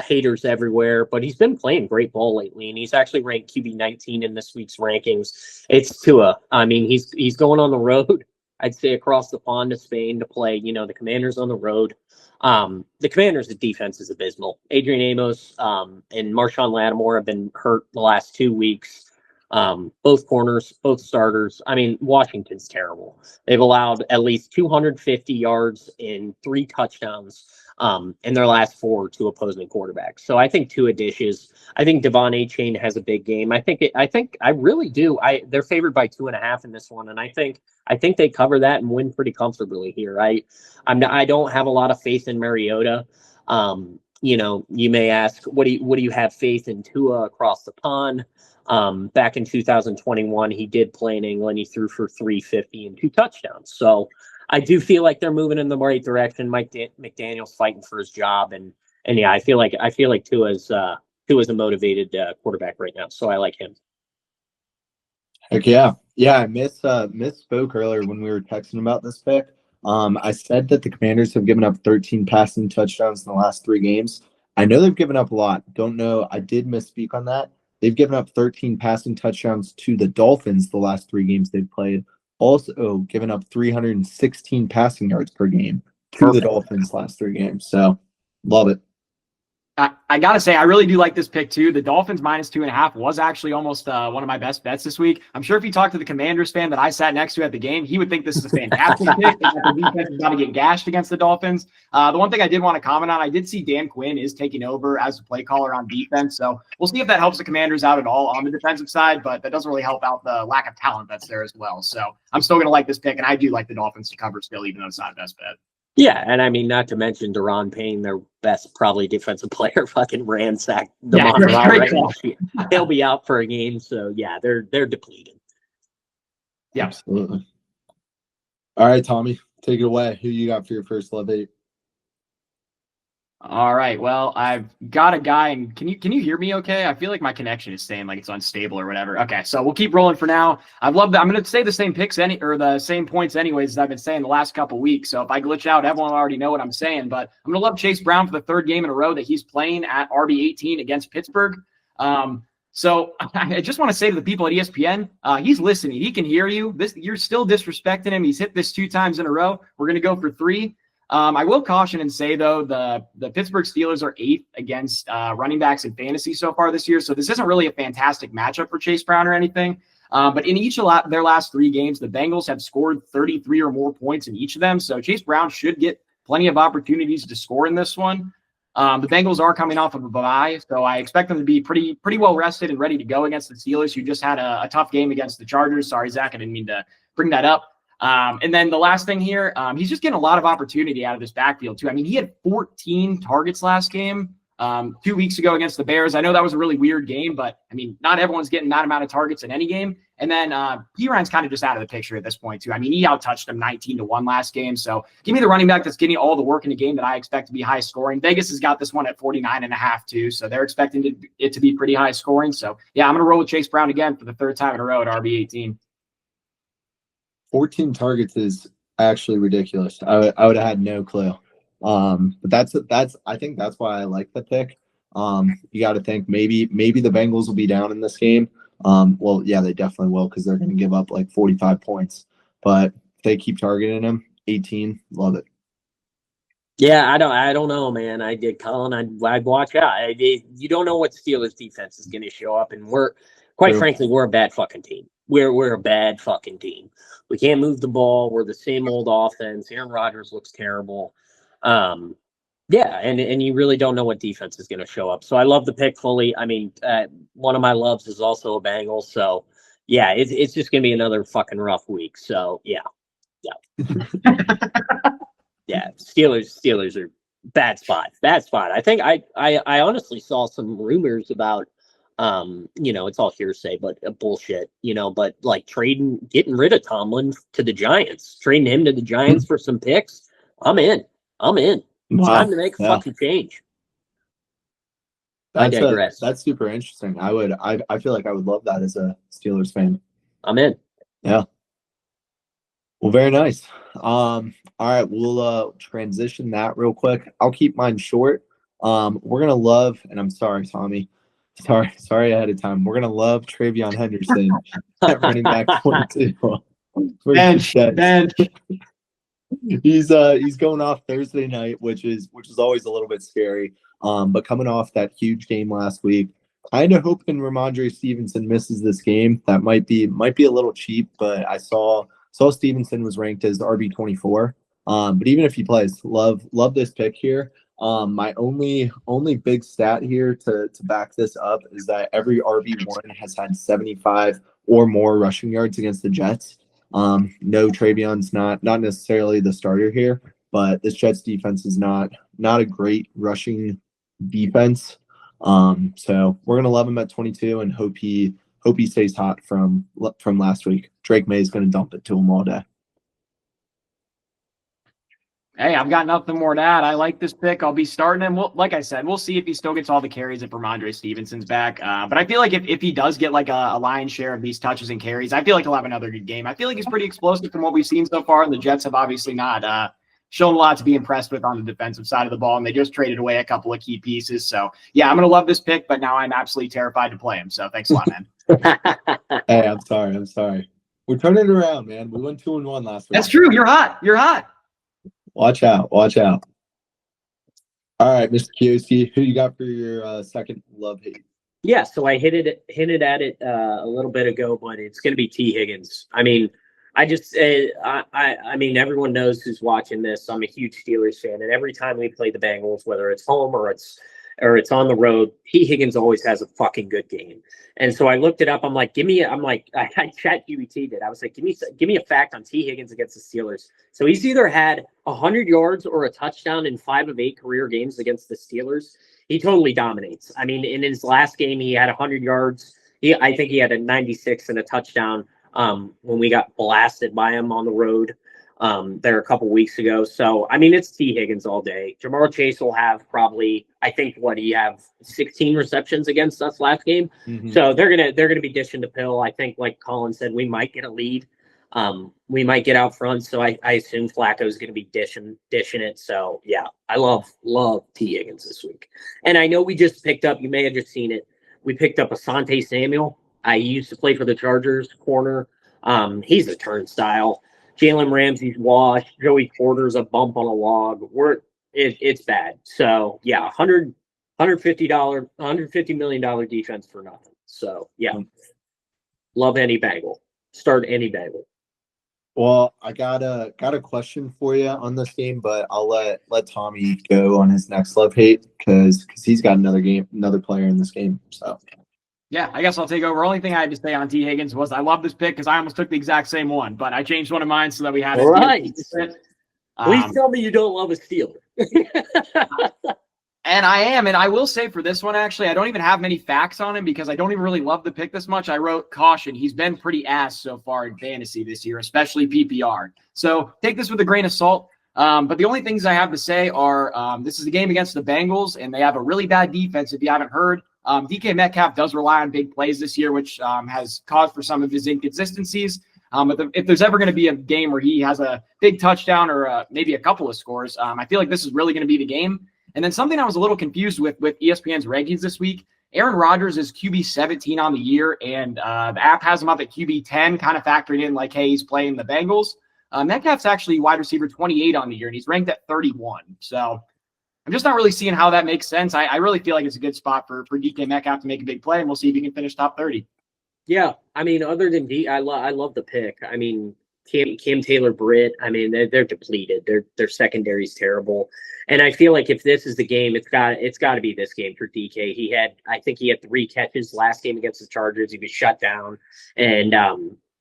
Speaker 2: haters everywhere, but he's been playing great ball lately, and he's actually ranked QB 19 in this week's rankings. It's Tua. I mean, he's going on the road. I'd say across the pond to Spain to play. The Commanders on the road. The Commanders' defense is abysmal. Adrian Amos and Marshawn Lattimore have been hurt the last 2 weeks. Both corners, both starters. I mean, Washington's terrible. They've allowed at least 250 yards and 3 touchdowns in their last 4 to opposing quarterbacks. So I think 2 dishes. I think Devon Achane has a big game. I really do. They're favored by 2.5 in this one, and I think they cover that and win pretty comfortably here. I don't have a lot of faith in Mariota. You may ask, what do you have faith in Tua across the pond? Back in 2021, he did play in England. He threw for 350 and 2 touchdowns. So I do feel like they're moving in the right direction. Mike McDaniel's fighting for his job, and yeah, I feel like Tua's a motivated quarterback right now. So I like him.
Speaker 3: Heck yeah. Yeah, I misspoke earlier when we were texting about this pick. I said that the Commanders have given up 13 passing touchdowns in the last 3 games. I know they've given up a lot. Don't know. I did misspeak on that. They've given up 13 passing touchdowns to the Dolphins the last 3 games they've played. Also given up 316 passing yards per game to the Dolphins last 3 games. So love it.
Speaker 1: I gotta say, I really do like this pick too. The Dolphins minus 2.5 was actually almost one of my best bets this week. I'm sure if you talk to the Commanders fan that I sat next to at the game, he would think this is a fantastic pick. The defense is about to get gashed against the Dolphins. The one thing I did want to comment on, I did see Dan Quinn is taking over as a play caller on defense. So we'll see if that helps the Commanders out at all on the defensive side, but that doesn't really help out the lack of talent that's there as well. So I'm still gonna like this pick, and I do like the Dolphins to cover still, even though it's not a best bet.
Speaker 2: Yeah, and I mean, not to mention Deron Payne, their best probably defensive player, fucking ransacked the right now. He'll be out for a game, so yeah, they're depleted.
Speaker 1: Yeah,
Speaker 3: absolutely. All right, Tommy, take it away. Who you got for your first love hate?
Speaker 1: All right. Well, I've got a guy, and can you hear me okay? I feel like my connection is saying like it's unstable or whatever. Okay, so we'll keep rolling for now. I've loved that. I'm going to say the same picks the same points anyways as I've been saying the last couple weeks. So if I glitch out, everyone will already know what I'm saying. But I'm going to love Chase Brown for the 3rd game in a row that he's playing at RB18 against Pittsburgh. So I just want to say to the people at ESPN, he's listening. He can hear you. You're still disrespecting him. He's hit this 2 times in a row. We're going to go for 3. I will caution and say, though, the Pittsburgh Steelers are 8th against running backs in fantasy so far this year. So this isn't really a fantastic matchup for Chase Brown or anything. But in each of their last 3 games, the Bengals have scored 33 or more points in each of them. So Chase Brown should get plenty of opportunities to score in this one. The Bengals are coming off of a bye, so I expect them to be pretty well rested and ready to go against the Steelers, who just had a tough game against the Chargers. Sorry, Zach, I didn't mean to bring that up. And then the last thing here, he's just getting a lot of opportunity out of this backfield too. I mean, he had 14 targets last game 2 weeks ago against the Bears. I know that was a really weird game, but I mean, not everyone's getting that amount of targets in any game. And then Piran's kind of just out of the picture at this point too. I mean, he out-touched him 19-1 last game. So give me the running back that's getting all the work in the game that I expect to be high scoring. Vegas has got this one at 49.5 too. So they're expecting it to be pretty high scoring. So yeah, I'm going to roll with Chase Brown again for the 3rd time in a row at RB18.
Speaker 3: 14 targets is actually ridiculous. I would have had no clue. But that's I think that's why I like the pick. You got to think maybe the Bengals will be down in this game. Well, yeah, they definitely will because they're going to give up like 45 points. But if they keep targeting him, 18, love it.
Speaker 2: Yeah, I don't know, man. I did, Colin. I'd watch out. You don't know what Steelers defense is going to show up, and frankly, we're a bad fucking team. We're a bad fucking team. We can't move the ball. We're the same old offense. Aaron Rodgers looks terrible. Yeah, and you really don't know what defense is going to show up. So I love the pick fully. I mean, one of my loves is also a Bengal. So yeah, it's just going to be another fucking rough week. So yeah. Yeah, Steelers are bad spot. I think I honestly saw some rumors about it's all hearsay, but bullshit, but like getting rid of Tomlin to the Giants, trading him to the Giants for some picks. I'm in. It's time to make a fucking change. I digress.
Speaker 3: That's super interesting. I feel like I would love that as a Steelers fan.
Speaker 2: I'm in.
Speaker 3: Yeah. Well, very nice. All right, we'll transition that real quick. I'll keep mine short. We're gonna love, and I'm sorry, Tommy. Sorry ahead of time. We're gonna love Travion Henderson at running back 22.
Speaker 1: Bench.
Speaker 3: He's going off Thursday night, which is always a little bit scary. But coming off that huge game last week, kind of hoping Ramondre Stevenson misses this game. That might be a little cheap, but I saw Stevenson was ranked as RB24. But even if he plays, love this pick here. My only big stat here to back this up is that every RB1 has had 75 or more rushing yards against the Jets. No, Travion's not necessarily the starter here, but this Jets defense is not a great rushing defense. So we're gonna love him at 22 and hope he stays hot from last week. Drake May is gonna dump it to him all day.
Speaker 1: Hey, I've got nothing more to add. I like this pick. I'll be starting him. Like I said, we'll see if he still gets all the carries if Ramondre Stevenson's back. But I feel like if he does get like a lion's share of these touches and carries, I feel like he'll have another good game. I feel like he's pretty explosive from what we've seen so far. And the Jets have obviously not shown a lot to be impressed with on the defensive side of the ball. And they just traded away a couple of key pieces. So, yeah, I'm going to love this pick, but now I'm absolutely terrified to play him. So thanks a lot, man.
Speaker 3: Hey, I'm sorry. We're turning it around, man. We went 2-1 last week.
Speaker 1: That's true. You're hot.
Speaker 3: Watch out. All right, Mr. QC, who you got for your second love hate?
Speaker 2: Yeah, so I hinted at it a little bit ago, but it's going to be T. Higgins. I mean, I mean, everyone knows who's watching this. I'm a huge Steelers fan, and every time we play the Bengals, whether it's home or it's on the road, T. Higgins always has a fucking good game. And so I looked it up. I'm like, I had ChatGPT did. I was like, give me a fact on T. Higgins against the Steelers. So he's either had 100 yards or a touchdown in 5 of 8 career games against the Steelers. He totally dominates. I mean, in his last game, he had 100 yards. I think he had a 96 and a touchdown when we got blasted by him on the road there a couple weeks ago. So, I mean, it's T. Higgins all day. Jamar Chase will have probably, I think, he have 16 receptions against us last game. Mm-hmm. So they're gonna be dishing the pill. I think, like Colin said, we might get a lead. We might get out front. So I assume Flacco's gonna be dishing it. So yeah, I love T. Higgins this week. And I know we just picked up, you may have just seen it, we picked up Asante Samuel. I used to play for the Chargers corner. He's a turnstile. Jalen Ramsey's washed. Joey Porter's a bump on a log. It's bad. So yeah, $150 $150 million defense for nothing. So yeah, love any Bengal. Start any Bengal.
Speaker 3: Well, I got a question for you on this game, but I'll let Tommy go on his next love hate because he's got another player in this game. So.
Speaker 1: Yeah, I guess I'll take over. Only thing I had to say on T. Higgins was I love this pick because I almost took the exact same one, but I changed one of mine so that we had it.
Speaker 2: Right. Please tell me you don't love a Steeler.
Speaker 1: And I am, and I will say for this one, actually, I don't even have many facts on him because I don't even really love the pick this much. I wrote caution. He's been pretty ass so far in fantasy this year, especially PPR. So take this with a grain of salt. But the only things I have to say are this is a game against the Bengals, and they have a really bad defense if you haven't heard. DK Metcalf does rely on big plays this year, which has caused for some of his inconsistencies. But if there's ever going to be a game where he has a big touchdown or maybe a couple of scores, I feel like this is really going to be the game. And then something I was a little confused with ESPN's rankings this week, Aaron Rodgers is QB 17 on the year, and the app has him up at QB 10, kind of factoring in like, hey, he's playing the Bengals. Metcalf's actually wide receiver 28 on the year, and he's ranked at 31. So I'm just not really seeing how that makes sense. I really feel like it's a good spot for DK Metcalf to make a big play, and we'll see if he can finish top 30.
Speaker 2: Yeah, I mean, other than I love the pick. I mean, Cam Taylor-Britt, I mean, they're depleted. Their secondary's terrible. And I feel like if this is the game, it's got to be this game for DK. I think he had 3 catches last game against the Chargers. He was shut down. And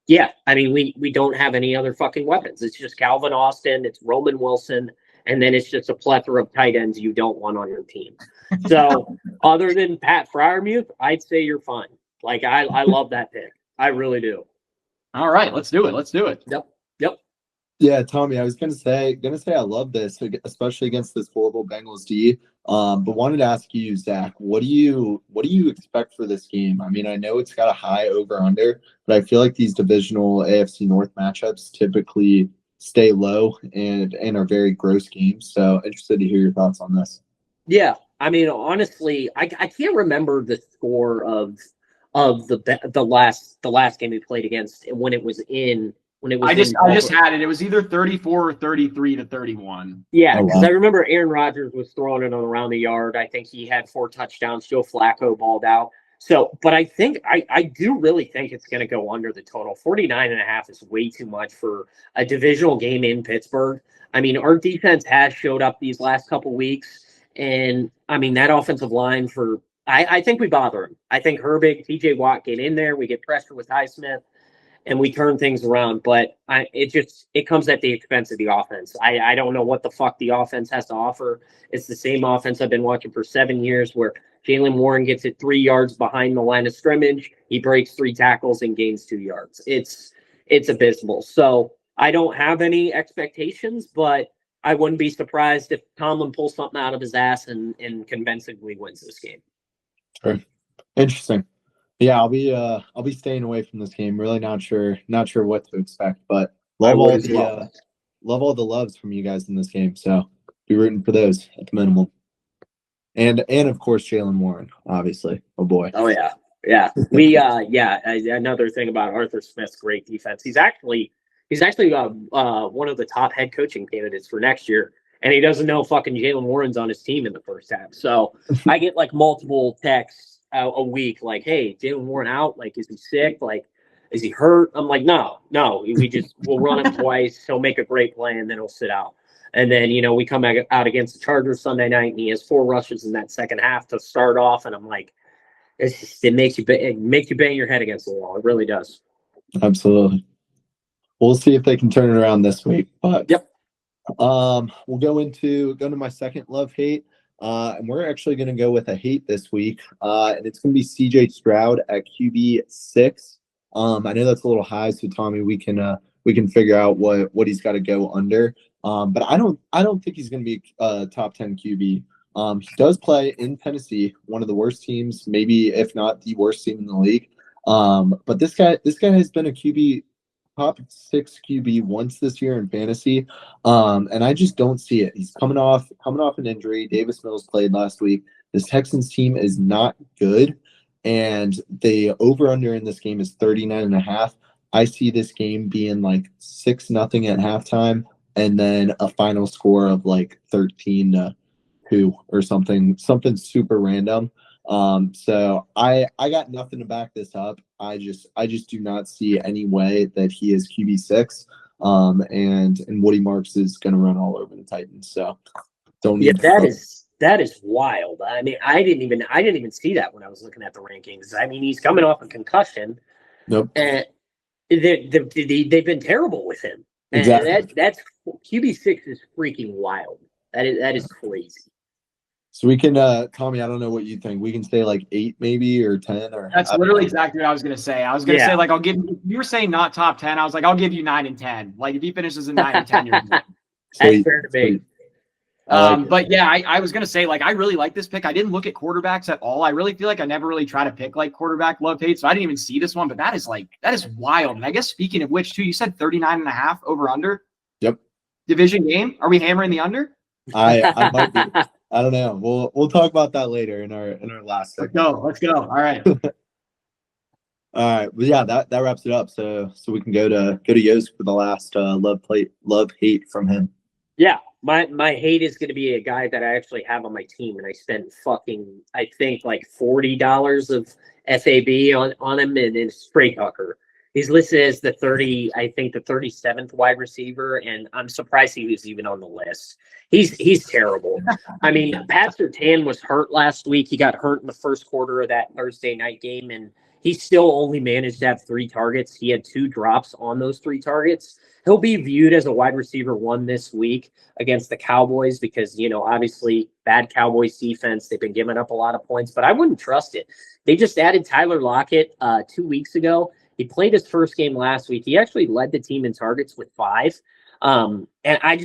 Speaker 2: yeah, I mean, we don't have any other fucking weapons. It's just Calvin Austin, it's Roman Wilson, and then it's just a plethora of tight ends you don't want on your team. So other than Pat Freiermuth, I'd say you're fine. Like I love that pick. I really do.
Speaker 1: All right, let's do it.
Speaker 2: Yep.
Speaker 3: Yeah, Tommy, I was gonna say I love this, especially against this horrible Bengals D. But wanted to ask you, Zach, what do you expect for this game? I mean, I know it's got a high over under, but I feel like these divisional AFC North matchups typically stay low and are very gross games. So interested to hear your thoughts on this.
Speaker 2: Yeah, I mean, honestly, I can't remember the score of the last game we played against when it
Speaker 1: I
Speaker 2: was
Speaker 1: just
Speaker 2: in
Speaker 1: I just
Speaker 2: Baltimore.
Speaker 1: had it. It was either 34 or 33 to 31.
Speaker 2: Yeah,
Speaker 3: Oh
Speaker 2: because
Speaker 3: wow.
Speaker 2: I remember Aaron Rodgers was throwing it around the yard. I think he had 4 touchdowns. Joe Flacco balled out. So, but I do really think it's going to go under the total. 49.5 is way too much for a divisional game in Pittsburgh. I mean, our defense has showed up these last couple weeks. And I mean, that offensive line I think we bother him. I think Herbig, TJ Watt get in there. We get pressure with Highsmith and we turn things around. But it comes at the expense of the offense. I don't know what the fuck the offense has to offer. It's the same offense I've been watching for 7 years, where Jalen Warren gets it 3 yards behind the line of scrimmage. He breaks 3 tackles and gains 2 yards. It's abysmal. So I don't have any expectations, but I wouldn't be surprised if Tomlin pulls something out of his ass and convincingly wins this game.
Speaker 3: Sure. Interesting. Yeah, I'll be staying away from this game. Really not sure what to expect, but
Speaker 2: I
Speaker 3: love
Speaker 2: would
Speaker 3: all
Speaker 2: as
Speaker 3: the
Speaker 2: well.
Speaker 3: love all the loves from you guys in this game. So be rooting for those at the minimum. And of course Jalen Warren, obviously. Oh boy.
Speaker 2: Oh yeah, yeah. Another thing about Arthur Smith's great defense. He's actually one of the top head coaching candidates for next year, and he doesn't know fucking Jalen Warren's on his team in the first half. So I get like multiple texts a week, like, "Hey, Jalen Warren out? Like, is he sick? Like, is he hurt?" I'm like, "No, no. We'll run him twice. He'll make a great play, and then he'll sit out." And then, we come out against the Chargers Sunday night, and he has 4 rushes in that second half to start off. And I'm like, it makes you bang your head against the wall. It really does.
Speaker 3: Absolutely. We'll see if they can turn it around this week. But
Speaker 2: Yep.
Speaker 3: we'll go into my second love hate. And we're actually going to go with a hate this week. And it's going to be CJ Stroud at QB6. I know that's a little high, so Tommy, we can figure out what he's got to go under. But I don't think he's going to be a top 10 QB. He does play in Tennessee, one of the worst teams, maybe if not the worst team in the league. But this guy has been a QB top 6 QB once this year in fantasy. And I just don't see it. He's coming off an injury. Davis Mills played last week. This Texans team is not good. And the over under in this game is 39.5. I see this game being like 6-0 at halftime, and then a final score of like 13-2 or something super random. So I got nothing to back this up. I just do not see any way that he is QB6. And Woody Marks is going to run all over the Titans. So don't
Speaker 2: Yeah,
Speaker 3: need.
Speaker 2: that is wild. I mean, I didn't even see that when I was looking at the rankings. I mean, he's coming off a concussion,
Speaker 3: Nope.
Speaker 2: and they've been terrible with him. And
Speaker 3: Exactly.
Speaker 2: that's QB6 is freaking wild. That is crazy.
Speaker 3: So we can, Tommy, I don't know what you think. We can say like 8 maybe or 10 or.
Speaker 1: That's literally exactly what I was gonna say. I was gonna
Speaker 2: Yeah.
Speaker 1: say like I'll give you were saying not top 10. I was like, I'll give you 9 and 10. Like if he finishes in 9 and 10, you're
Speaker 2: That's
Speaker 3: Sweet.
Speaker 2: fair to me.
Speaker 3: I like it.
Speaker 1: But yeah, I was gonna say like I really like this pick. I didn't look at quarterbacks at all. I really feel like I never really try to pick like quarterback love hate, so I didn't even see this one. But that is wild. And I guess speaking of which, too, you said 39.5 over under.
Speaker 3: Yep.
Speaker 1: Division game. Are we hammering the under?
Speaker 3: I might be. I don't know. We'll talk about that later in our last segment.
Speaker 1: Let's go. All right.
Speaker 3: All right. Well, yeah, that wraps it up. So we can go to YOSK for the last love hate from him.
Speaker 2: Yeah, my hate is going to be a guy that I actually have on my team, and I spent I think like $40 of FAB on him, and it's Trey Tucker. He's listed as the 37th wide receiver, and I'm surprised he was even on the list. He's terrible. I mean, Pat Surtain was hurt last week. He got hurt in the first quarter of that Thursday night game, and he still only managed to have 3 targets. He had 2 drops on those 3 targets. He'll be viewed as a wide receiver 1 this week against the Cowboys because, obviously bad Cowboys defense. They've been giving up a lot of points, but I wouldn't trust it. They just added Tyler Lockett 2 weeks ago. He played his first game last week. He actually led the team in targets with 5. And I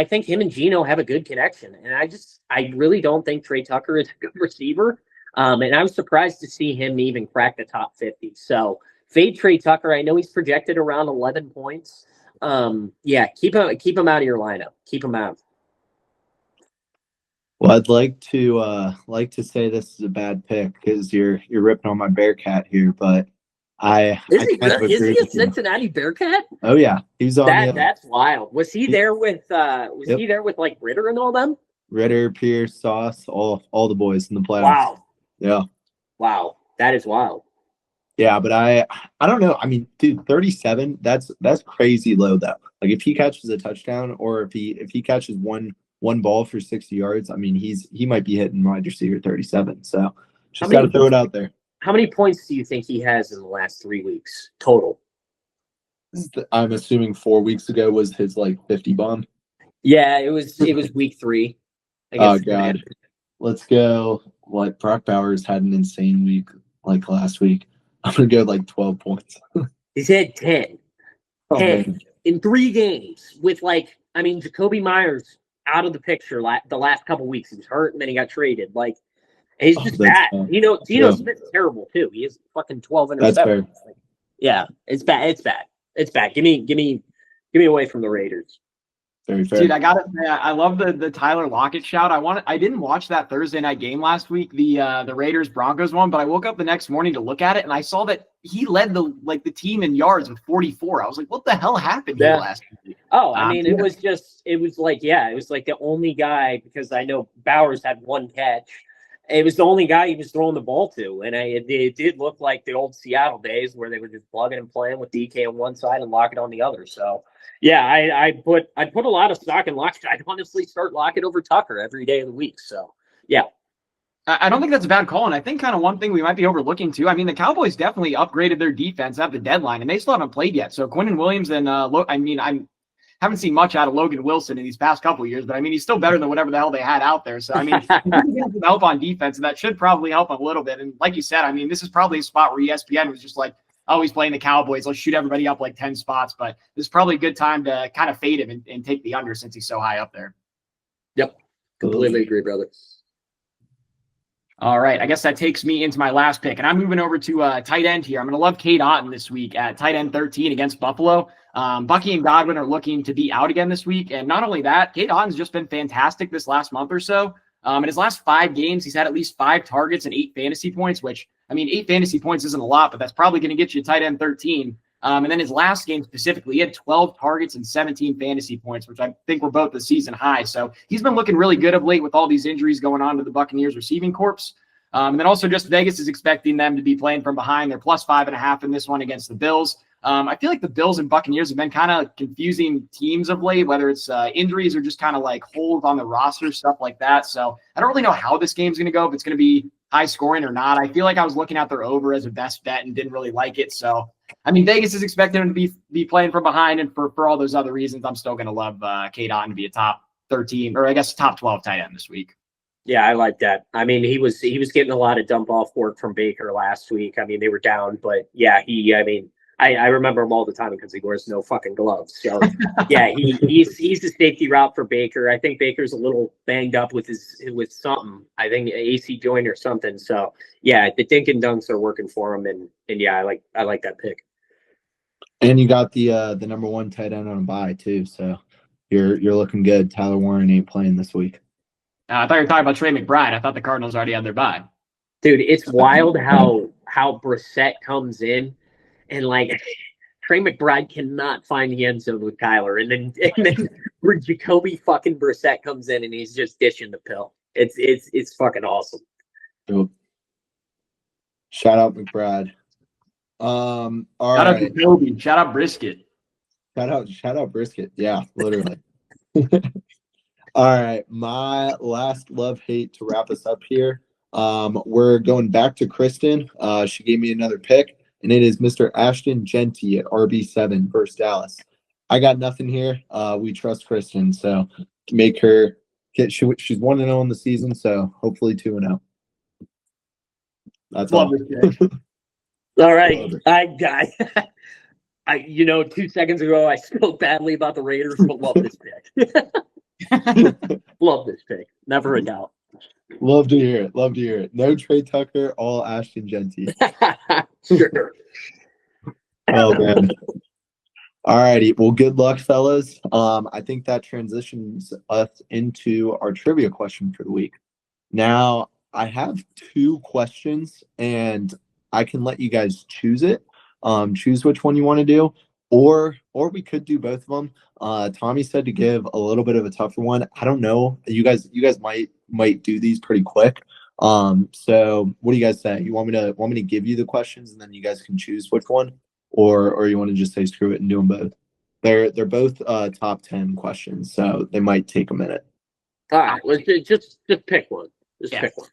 Speaker 2: think him and Geno have a good connection. And I really don't think Trey Tucker is a good receiver. And I was surprised to see him even crack the top 50. So fade Trey Tucker. I know he's projected around 11 points. Yeah, keep him out of your lineup. Keep him out.
Speaker 3: Well, I'd like to say this is a bad pick because you're ripping on my Bearcat here, but
Speaker 2: Is
Speaker 3: I
Speaker 2: he
Speaker 3: kind of
Speaker 2: is
Speaker 3: agree
Speaker 2: he a
Speaker 3: with you.
Speaker 2: Cincinnati Bearcat?
Speaker 3: Oh yeah, he was on
Speaker 2: That's wild. Was he there with
Speaker 3: Yep.
Speaker 2: he there with like Ritter and all them?
Speaker 3: Ritter, Pierce, Sauce, all the boys in the playoffs.
Speaker 2: Wow.
Speaker 3: Yeah.
Speaker 2: Wow. That is wild.
Speaker 3: Yeah, but I don't know. I mean, dude, 37, that's crazy low though. Like if he catches a touchdown or if he catches one ball for 60 yards, I mean, he might be hitting wide receiver 37. So just got to throw it out there.
Speaker 2: How many points do you think he has in the last 3 weeks total?
Speaker 3: I'm assuming 4 weeks ago was his like 50 bomb.
Speaker 2: Yeah, it was week 3.
Speaker 3: Oh God. Let's go. What Brock Bowers had an insane week like last week. I'm gonna go like 12 points.
Speaker 2: He's had 10.
Speaker 3: Oh,
Speaker 2: 10
Speaker 3: man.
Speaker 2: in 3 games with Jacoby Myers out of the picture the last couple weeks. He was hurt and then he got traded. Like, he's just bad. Geno Smith's terrible too. He has fucking 12 interceptions.
Speaker 3: That's fair.
Speaker 2: Yeah, it's bad. It's bad. It's bad. Give me away from the Raiders.
Speaker 3: Very fair.
Speaker 1: Dude, I gotta say, I love the Tyler Lockett shout. I didn't watch that Thursday night game last week, the Raiders Broncos one, but I woke up the next morning to look at it and I saw that he led the team in yards with 44. I was like, what the hell happened here last week?
Speaker 2: Oh, I mean, it was like the only guy, because I know Bowers had 1 catch. It was the only guy he was throwing the ball to, and it did look like the old Seattle days where they were just plugging and playing with DK on one side and Lockett on the other. So, yeah, I put a lot of stock in Lockett. I'd honestly start Lockett over Tucker every day of the week. So, yeah.
Speaker 1: I don't think that's a bad call, and I think kind of one thing we might be overlooking too. I mean, the Cowboys definitely upgraded their defense at the deadline, and they still haven't played yet. So Quinnen Williams and I haven't seen much out of Logan Wilson in these past couple of years, but I mean, he's still better than whatever the hell they had out there. So I mean, he's some help on defense, and that should probably help a little bit. And like you said, I mean, this is probably a spot where ESPN was just like, oh, he's playing the Cowboys. Let's shoot everybody up like 10 spots. But this is probably a good time to kind of fade him and take the under since he's so high up there.
Speaker 2: Yep. Completely agree, brother.
Speaker 1: All right. I guess that takes me into my last pick. And I'm moving over to tight end here. I'm going to love Cade Otton this week at tight end 13 against Buffalo. Bucky and Godwin are looking to be out again this week. And not only that, Cade Otton's just been fantastic this last month or so. In his last 5 games, he's had at least 5 targets and 8 fantasy points, which, I mean, 8 fantasy points isn't a lot, but that's probably going to get you tight end 13. And then his last game specifically, he had 12 targets and 17 fantasy points, which I think were both the season high. So he's been looking really good of late with all these injuries going on to the Buccaneers receiving corps. And then also just Vegas is expecting them to be playing from behind. They're plus 5.5 in this one against the Bills. I feel like the Bills and Buccaneers have been kind of confusing teams of late, whether it's injuries or just kind of like holes on the roster, stuff like that. So I don't really know how this game's going to go, if it's going to be high scoring or not. I feel like I was looking at their over as a best bet and didn't really like it. So, I mean, Vegas is expecting him to be playing from behind. And for all those other reasons, I'm still going to love Cade Otton to be a top 13 or I guess top 12 tight end this week.
Speaker 2: Yeah, I like that. I mean, he was getting a lot of dump off work from Baker last week. I mean, they were down, but yeah, I remember him all the time because he wears no fucking gloves. So yeah, he's the safety route for Baker. I think Baker's a little banged up with something. I think AC joint or something. So yeah, the dink and dunks are working for him, and yeah, I like that pick.
Speaker 3: And you got the number 1 tight end on a bye too, so you're looking good. Tyler Warren ain't playing this week.
Speaker 1: I thought you were talking about Trey McBride. I thought the Cardinals already had their bye.
Speaker 2: Dude, it's wild how Brissett comes in and like Trey McBride cannot find the end zone with Kyler, and then Jacoby fucking Brissett comes in and he's just dishing the pill. It's fucking awesome.
Speaker 3: Yep. Shout out McBride. All
Speaker 1: shout out Jacoby. Shout out Brisket.
Speaker 3: Shout out Brisket. Yeah, literally. All right, my last love-hate to wrap us up here. We're going back to Kristen. She gave me another pick, and it is Mr. Ashton Genty at RB7 versus Dallas. I got nothing here. We trust Kristen, so make her get. She's 1-0 in the season, so hopefully 2-0. That's all.
Speaker 2: All right, 2 seconds ago I spoke badly about the Raiders, but love this pick. Love this pick. Never a doubt.
Speaker 3: Love to hear it. Love to hear it. No Trey Tucker, all Ashton Genty.
Speaker 2: Sure.
Speaker 3: Oh man. All righty. Well, good luck, fellas. I think that transitions us into our trivia question for the week. Now, I have 2 questions, and I can let you guys choose it. Choose which one you want to do, or we could do both of them. Tommy said to give a little bit of a tougher one. I don't know. You guys might do these pretty quick. So what do you guys say? You want me to give you the questions and then you guys can choose which one, or you want to just say screw it and do them both? They're both top 10 questions, so they might take a minute.
Speaker 2: All right, let's just pick one. Pick one.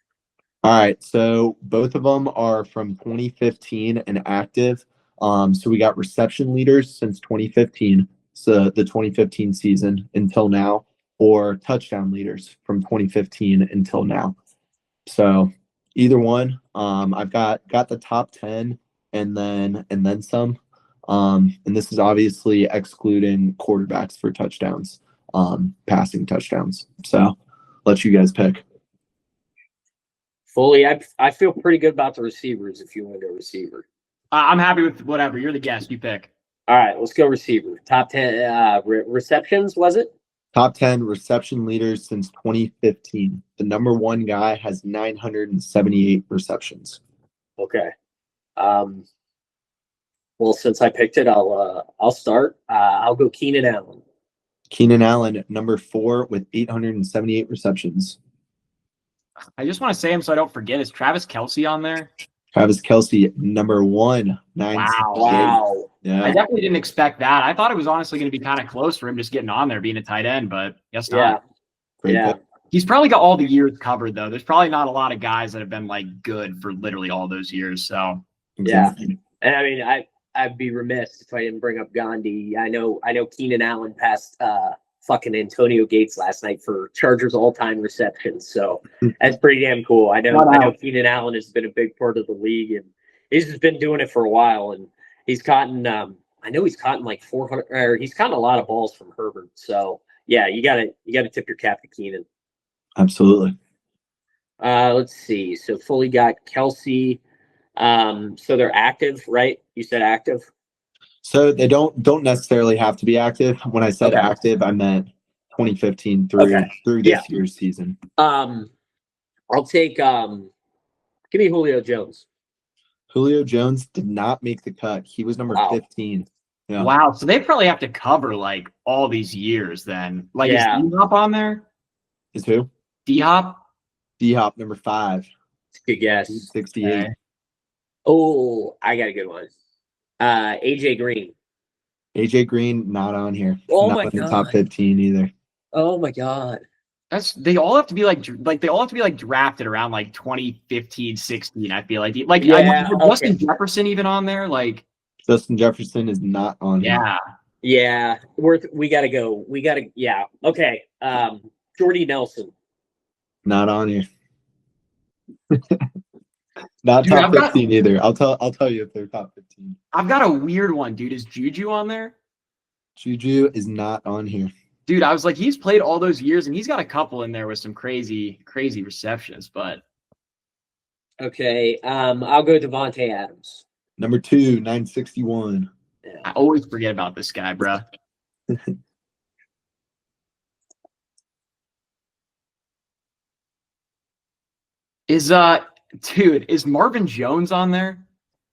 Speaker 3: All right, so both of them are from 2015 and active. So we got reception leaders since 2015, so the 2015 season until now, or touchdown leaders from 2015 until now. So either one. I've got the top 10 and then some. And this is obviously excluding quarterbacks for touchdowns, passing touchdowns. So let you guys pick.
Speaker 2: Fully, I feel pretty good about the receivers if you want to go receiver.
Speaker 1: I'm happy with whatever. You're the guest. You pick.
Speaker 2: All right, let's go receiver. Top 10 receptions, was it?
Speaker 3: Top 10 reception leaders since 2015. The number 1 guy has 978 receptions.
Speaker 2: Okay. Well, since I picked it, I'll start. I'll go Keenan Allen.
Speaker 3: Keenan Allen, number 4 with 878 receptions.
Speaker 1: I just want to say him so I don't forget. Is Travis Kelce on there?
Speaker 3: Travis Kelce, number 1, 968.
Speaker 2: Wow.
Speaker 3: Yeah.
Speaker 1: I definitely didn't expect that. I thought it was honestly going to be kind of close for him just getting on there, being a tight end, but guess not.
Speaker 3: Great pick.
Speaker 1: He's probably got all the years covered, though. There's probably not a lot of guys that have been like good for literally all those years. So
Speaker 3: Exactly.
Speaker 2: Yeah, and I mean, I'd be remiss if I didn't bring up Gandhi. I know Keenan Allen passed fucking Antonio Gates last night for Chargers all-time receptions. So that's pretty damn cool. I know Keenan Allen has been a big part of the league, and he's just been doing it for a while. And he's gotten, I know he's gotten like 400, or he's gotten a lot of balls from Herbert. So yeah, you gotta tip your cap to Keenan.
Speaker 3: Absolutely.
Speaker 2: Let's see. So fully got Kelce. So they're active, right? You said active.
Speaker 3: So they don't necessarily have to be active. When I said active, I meant 2015 through this year's season.
Speaker 2: I'll take give me Julio Jones.
Speaker 3: Julio Jones did not make the cut. He was number 15. Yeah.
Speaker 1: Wow. So they probably have to cover like all these years then. Like is D-Hop on there?
Speaker 3: Is who?
Speaker 1: D-Hop?
Speaker 3: D-Hop, number 5.
Speaker 2: Good guess.
Speaker 3: 68.
Speaker 1: Okay.
Speaker 2: Oh, I got a good one. AJ Green.
Speaker 3: AJ Green, not on here.
Speaker 2: Oh
Speaker 3: not
Speaker 2: my
Speaker 3: in the
Speaker 2: God.
Speaker 3: top 15 either.
Speaker 2: Oh my God.
Speaker 1: They all have to be like they all have to be like drafted around like 2015, 16. I feel like Justin Jefferson even on there. Like
Speaker 3: Justin Jefferson is not on here.
Speaker 2: Yeah. We gotta go. Okay. Jordy Nelson.
Speaker 3: Not on here. Not
Speaker 1: Dude,
Speaker 3: top 15 either. I'll tell you if they're top 15.
Speaker 1: I've got a weird one, dude. Is Juju on there?
Speaker 3: Juju is not on here.
Speaker 1: Dude, I was like, he's played all those years, and he's got a couple in there with some crazy receptions. But
Speaker 2: okay, I'll go Devontae Adams.
Speaker 3: Number 2, 961.
Speaker 2: Yeah.
Speaker 1: I always forget about this guy, bro. Is Marvin Jones on there?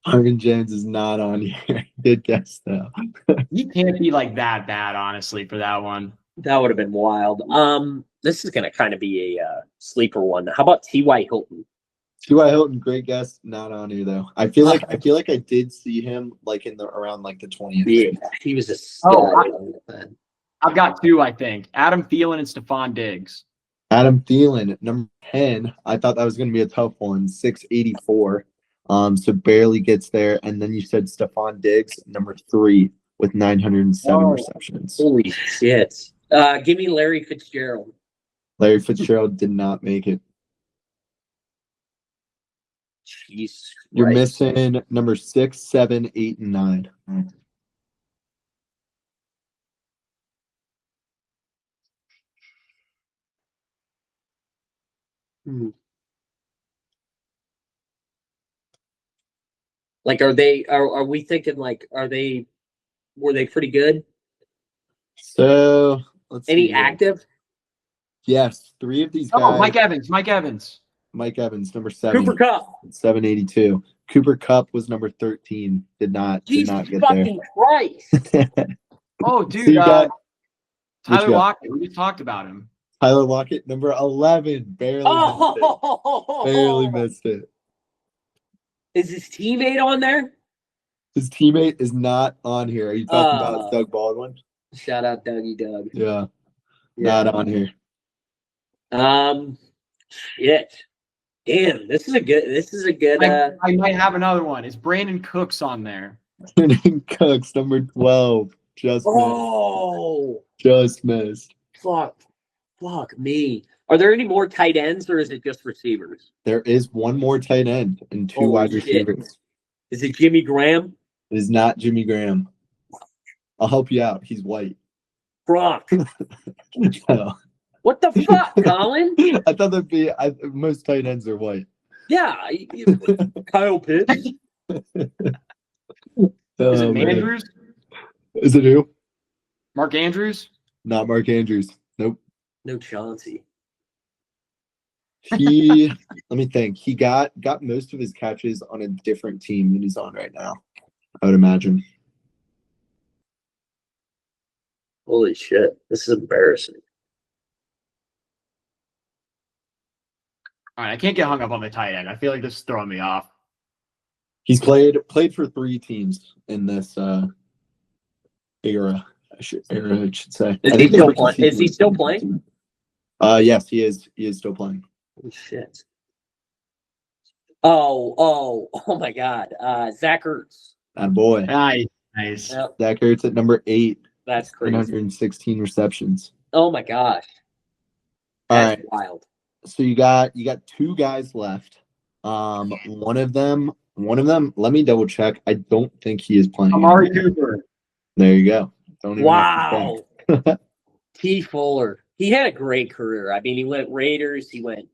Speaker 3: Marvin Jones is not on here. Good guess though.
Speaker 1: He can't be like that bad, honestly, for that one.
Speaker 2: That would have been wild. This is gonna kind of be a sleeper one. How about T.Y. Hilton?
Speaker 3: T.Y. Hilton, great guess. Not on here though. I feel like I did see him like around like the 20th.
Speaker 2: Yeah, he was a stud.
Speaker 3: I've
Speaker 1: got 2, I think. Adam Thielen and Stephon Diggs.
Speaker 3: Adam Thielen, number 10. I thought that was going to be a tough one. 684. So barely gets there. And then you said Stephon Diggs, number 3, with 907 receptions.
Speaker 2: Holy shit. Give me Larry Fitzgerald.
Speaker 3: Larry Fitzgerald did not make it.
Speaker 2: Jesus
Speaker 3: You're
Speaker 2: Christ.
Speaker 3: missing number 6, 7, 8, and 9.
Speaker 2: Like, are we thinking like, were they pretty good?
Speaker 3: So let's see
Speaker 2: Any
Speaker 3: here.
Speaker 2: active?
Speaker 3: Yes, 3 of these
Speaker 1: Oh,
Speaker 3: guys.
Speaker 1: Mike Evans. Mike Evans.
Speaker 3: Mike Evans, number 7.
Speaker 2: Cooper Cup.
Speaker 3: 782. Cooper Cup was number 13. Did not
Speaker 2: Jesus
Speaker 3: get
Speaker 2: fucking Christ.
Speaker 3: there.
Speaker 1: Oh,
Speaker 3: So
Speaker 1: dude.
Speaker 3: you got
Speaker 1: Tyler
Speaker 3: guy?
Speaker 1: Lockett. We just talked about him.
Speaker 3: Tyler Lockett, number 11. Barely missed it.
Speaker 2: Is his teammate on there?
Speaker 3: His teammate is not on here. Are you talking about Doug Baldwin?
Speaker 2: Shout out Dougie Doug.
Speaker 3: Yeah, not on here.
Speaker 2: Shit. Damn, this is a good.
Speaker 1: I might have another one. Is Brandon Cooks on there?
Speaker 3: Brandon Cooks, number 12. Just missed.
Speaker 2: Fuck me. Are there any more tight ends, or is it just receivers?
Speaker 3: There is one more tight end and 2 wide receivers.
Speaker 2: Is it Jimmy Graham?
Speaker 3: It is not Jimmy Graham. I'll help you out. He's white.
Speaker 2: Brock.
Speaker 3: No.
Speaker 2: What the fuck, Colin?
Speaker 3: I thought that'd be most tight ends are white.
Speaker 2: Yeah, Kyle Pitts.
Speaker 1: Is it Andrews?
Speaker 3: Is it who?
Speaker 1: Mark Andrews?
Speaker 3: Not Mark Andrews. Nope.
Speaker 2: No Chauncey.
Speaker 3: He let me think. He got most of his catches on a different team than he's on right now, I would imagine.
Speaker 2: Holy shit. This is embarrassing.
Speaker 1: All right, I can't get hung up on the tight end. I feel like this is throwing me off.
Speaker 3: He's played for 3 teams in this era. I should say.
Speaker 2: Is he still playing? Is he still playing?
Speaker 3: Yes, he is. He is still playing.
Speaker 2: Holy shit. Oh my God. Zach Ertz.
Speaker 3: Boy.
Speaker 1: Nice.
Speaker 2: Yep.
Speaker 3: Zach Ertz at number 8.
Speaker 2: That's crazy.
Speaker 3: 116 receptions.
Speaker 2: Oh my gosh. That's wild.
Speaker 3: So you got 2 guys left. One of them. Let me double check. I don't think he is playing.
Speaker 1: Amari Cooper.
Speaker 3: There you go. Don't even
Speaker 2: Wow. T. Fuller. He had a great career. I mean, he went Raiders. He went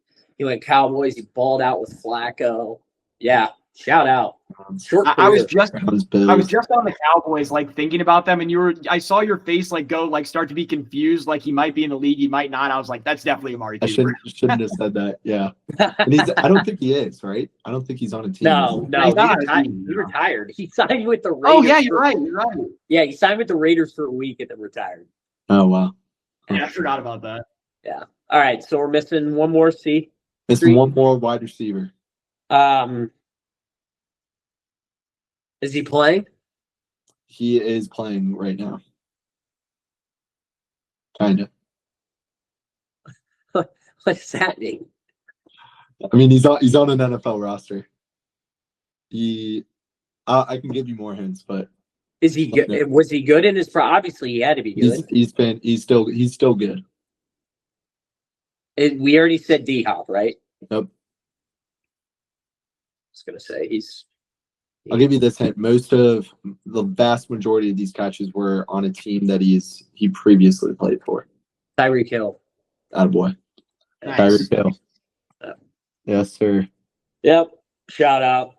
Speaker 2: Cowboys. He balled out with Flacco. Yeah. Shout out. Short career.
Speaker 1: I was just on the Cowboys, like thinking about them, and I saw your face like go like start to be confused, like he might be in the league, he might not. I was like, that's definitely Amari Cooper.
Speaker 3: I shouldn't have said that. Yeah, and I don't think he is, right? I don't think he's on a team.
Speaker 2: No, he retired. He signed with the Raiders.
Speaker 1: Oh yeah, you're right.
Speaker 2: Yeah, he signed with the Raiders for a week and then retired.
Speaker 3: Oh wow.
Speaker 1: Yeah, I forgot about that.
Speaker 2: Yeah. All right, so we're missing one more.
Speaker 3: Missing one more wide receiver.
Speaker 2: Is he playing?
Speaker 3: He is playing right now. Kind of.
Speaker 2: What does that mean?
Speaker 3: I mean, he's on an NFL roster. I can give you more hints, but
Speaker 2: is he good? Was he good in his obviously he had to be good.
Speaker 3: He's still good.
Speaker 2: We already said D-Hop, right?
Speaker 3: Nope.
Speaker 2: I was gonna say
Speaker 3: I'll give you this hint. The vast majority of these catches were on a team that he previously played for.
Speaker 2: Tyreek Hill.
Speaker 3: Attaboy.
Speaker 1: Nice.
Speaker 3: Tyreek Hill.
Speaker 2: Yeah.
Speaker 3: Yes, sir.
Speaker 2: Yep. Shout out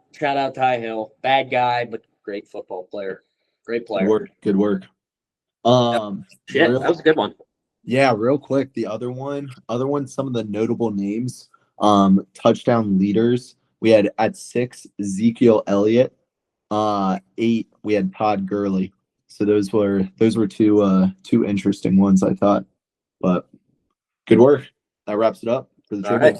Speaker 2: Ty Hill. Bad guy, but great football player. Great player.
Speaker 3: Good work.
Speaker 2: Shit, that was a good one.
Speaker 3: Yeah, real quick. The other one, some of the notable names, touchdown leaders. We had at 6 Ezekiel Elliott. 8 we had Todd Gurley. So those were two interesting ones, I thought. But good work. That wraps it up for the trivia.
Speaker 1: Right.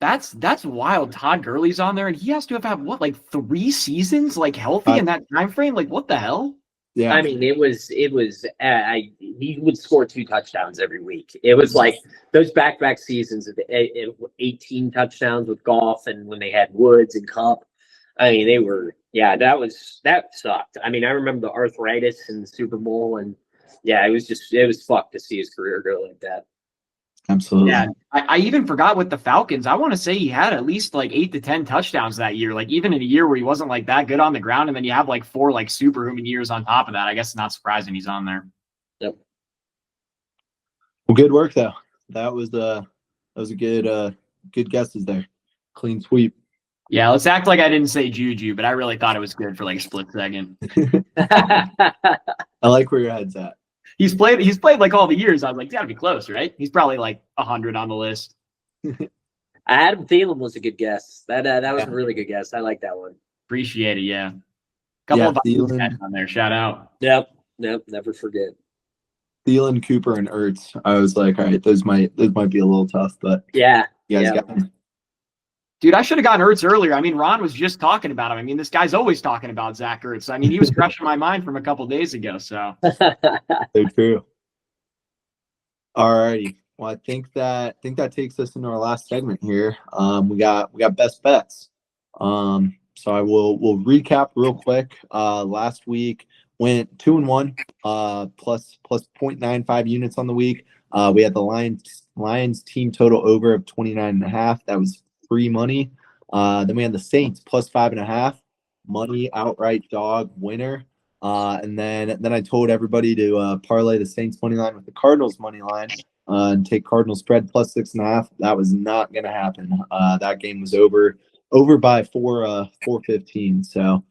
Speaker 1: That's wild. Todd Gurley's on there, and he has to have had what, like 3 seasons, like healthy in that time frame. Like what the hell?
Speaker 2: Yeah, I mean, it was. He would score 2 touchdowns every week. It was like those back-to-back seasons of 18 touchdowns with Goff, and when they had Woods and Cup. I mean, they were. Yeah, that sucked. I mean, I remember the arthritis in the Super Bowl, and yeah, it was fucked to see his career go like that.
Speaker 3: Absolutely.
Speaker 1: Yeah, I even forgot with the Falcons. I want to say he had at least like 8 to 10 touchdowns that year. Like even in a year where he wasn't like that good on the ground, and then you have like 4 like superhuman years on top of that. I guess it's not surprising he's on there.
Speaker 2: Yep.
Speaker 3: Well, good work though. That was a good guesses there. Clean sweep.
Speaker 1: Yeah, let's act like I didn't say Juju, but I really thought it was good for like a split second.
Speaker 3: I like where your head's at.
Speaker 1: He's played like all the years. I was like, it's gotta be close, right? He's probably like 100 on the list.
Speaker 2: Adam Thielen was a good guess. That was a really good guess. I like that one.
Speaker 1: Appreciate it, yeah. Couple
Speaker 3: Yeah,
Speaker 1: of
Speaker 3: Thielen
Speaker 1: on there. Shout out.
Speaker 2: Yep, never forget.
Speaker 3: Thielen, Cooper, and Ertz. I was like, all right, those might be a little tough, but
Speaker 2: Yeah,
Speaker 3: you guys
Speaker 2: yeah.
Speaker 3: got me.
Speaker 1: Dude, I should have gotten Ertz earlier. I mean, Ron was just talking about him. I mean, this guy's always talking about Zach Ertz. I mean, he was fresh in my mind from a couple days ago. So
Speaker 3: So true. All righty. Well, I think that takes us into our last segment here. We got best bets. So we'll recap real quick. Last week went 2-1, plus 0.95 units on the week. We had the Lions team total over of 29.5. That was free money. Then we had the Saints plus 5.5 money outright dog winner. And then I told everybody to parlay the Saints money line with the Cardinals money line and take Cardinals spread plus 6.5. That was not going to happen. That game was over by 415. So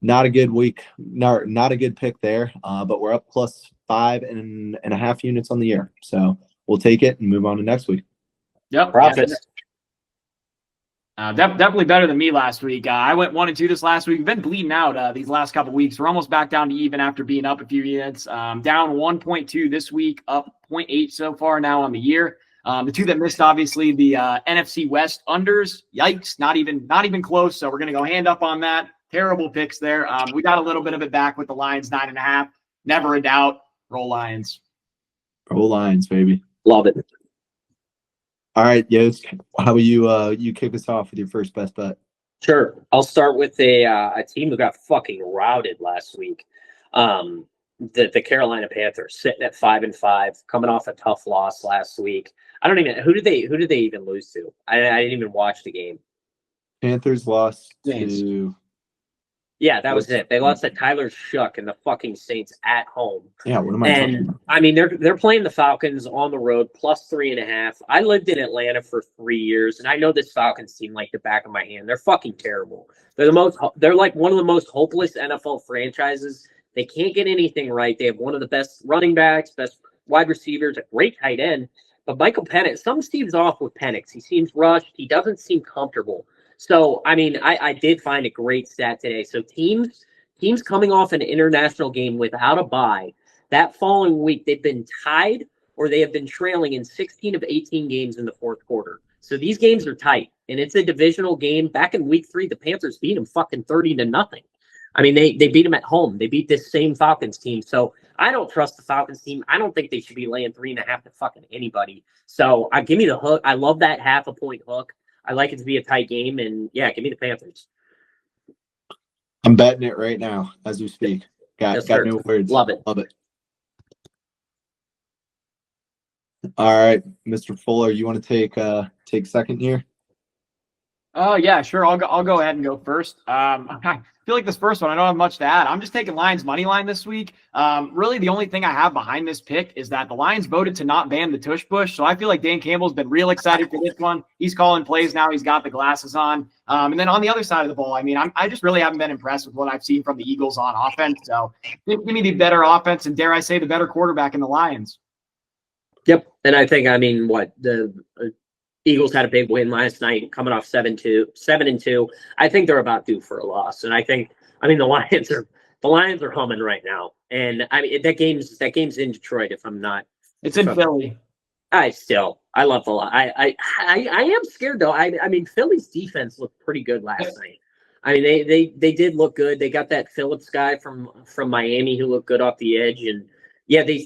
Speaker 3: not a good week, not a good pick there. But we're up plus 5.5 units on the year. So we'll take it and move on to next week.
Speaker 1: yep.
Speaker 2: Profits.
Speaker 1: Definitely better than me last week. I went 1-2 this last week. We've been bleeding out these last couple weeks. We're almost back down to even after being up a few units. Down 1.2 this week, up 0.8 so far now on the year. The two that missed, obviously, the NFC West unders. Yikes, not even close. So we're gonna go hand up on that. Terrible picks there. We got a little bit of it back with the Lions 9.5. Never a doubt. Roll Lions.
Speaker 3: Roll Lions, baby.
Speaker 2: Love it.
Speaker 3: All right, YOSK, how about you kick us off with your first best bet?
Speaker 2: Sure. I'll start with a team who got fucking routed last week. The Carolina Panthers sitting at 5-5, coming off a tough loss last week. I don't even who did they even lose to? I didn't even watch the game.
Speaker 3: Panthers lost
Speaker 1: Saints.
Speaker 3: to.
Speaker 2: Yeah, that was it. They lost to Tyler Shuck and the fucking Saints at home.
Speaker 3: Yeah, what am I talking
Speaker 2: And
Speaker 3: about?
Speaker 2: I mean, they're playing the Falcons on the road plus 3.5. I lived in Atlanta for 3 years, and I know this Falcons team like the back of my hand. They're fucking terrible. They're like one of the most hopeless NFL franchises. They can't get anything right. They have one of the best running backs, best wide receivers, a great tight end. But Michael Penix, some seems off with Penix. He seems rushed. He doesn't seem comfortable. So, I mean, I did find a great stat today. So teams coming off an international game without a bye, that following week, they've been tied or they have been trailing in 16 of 18 games in the fourth quarter. So these games are tight, and it's a divisional game. Back in week 3, the Panthers beat them fucking 30-0. I mean, they beat them at home. They beat this same Falcons team. So I don't trust the Falcons team. I don't think they should be laying 3.5 to fucking anybody. So give me the hook. I love that half a point hook. I like it to be a tight game, and yeah, give me the Panthers.
Speaker 3: I'm betting it right now as we speak. Got
Speaker 2: sir.
Speaker 3: no words.
Speaker 2: Love it.
Speaker 3: Love it. All right, Mr. Fuller, you want to take second here?
Speaker 1: Oh yeah, sure. I'll go ahead and go first. I feel like this first one, I don't have much to add. I'm just taking Lions money line this week. Really, the only thing I have behind this pick is that the Lions voted to not ban the tush push. So I feel like Dan Campbell's been real excited for this one. He's calling plays now. He's got the glasses on. And then on the other side of the ball, I mean, I just really haven't been impressed with what I've seen from the Eagles on offense. So give me the better offense and, dare I say, the better quarterback in the Lions.
Speaker 2: Yep, and I think the Eagles had a big win last night, coming off 7-2. I think they're about due for a loss, and the Lions are humming right now. And I mean that game's in Detroit. If I'm not,
Speaker 1: It's in Philly.
Speaker 2: I love the line. I am scared though. I mean Philly's defense looked pretty good last night. I mean they did look good. They got that Phillips guy from Miami who looked good off the edge, and yeah, they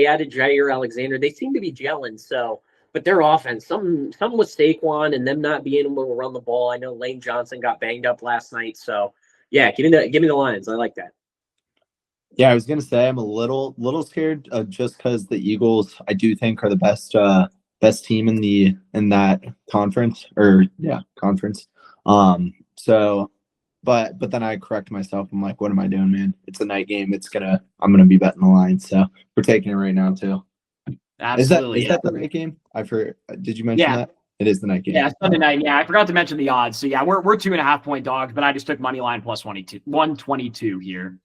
Speaker 2: added Jair Alexander. They seem to be gelling. So. But their offense, some with Saquon and them not being able to run the ball. I know Lane Johnson got banged up last night, so yeah, give me the Lions. I like that.
Speaker 3: Yeah, I was gonna say I'm a little scared just because the Eagles I do think are the best team in that conference. So, but then I correct myself. I'm like, what am I doing, man? It's a night game. I'm gonna be betting the Lions. So we're taking it right now too.
Speaker 1: Absolutely.
Speaker 3: Is that the night game? I've heard. Did you mention that? It is the night game.
Speaker 1: Yeah, Sunday night. Yeah, I forgot to mention the odds. So yeah, we're 2.5 point dogs, but I just took money line plus 122 here.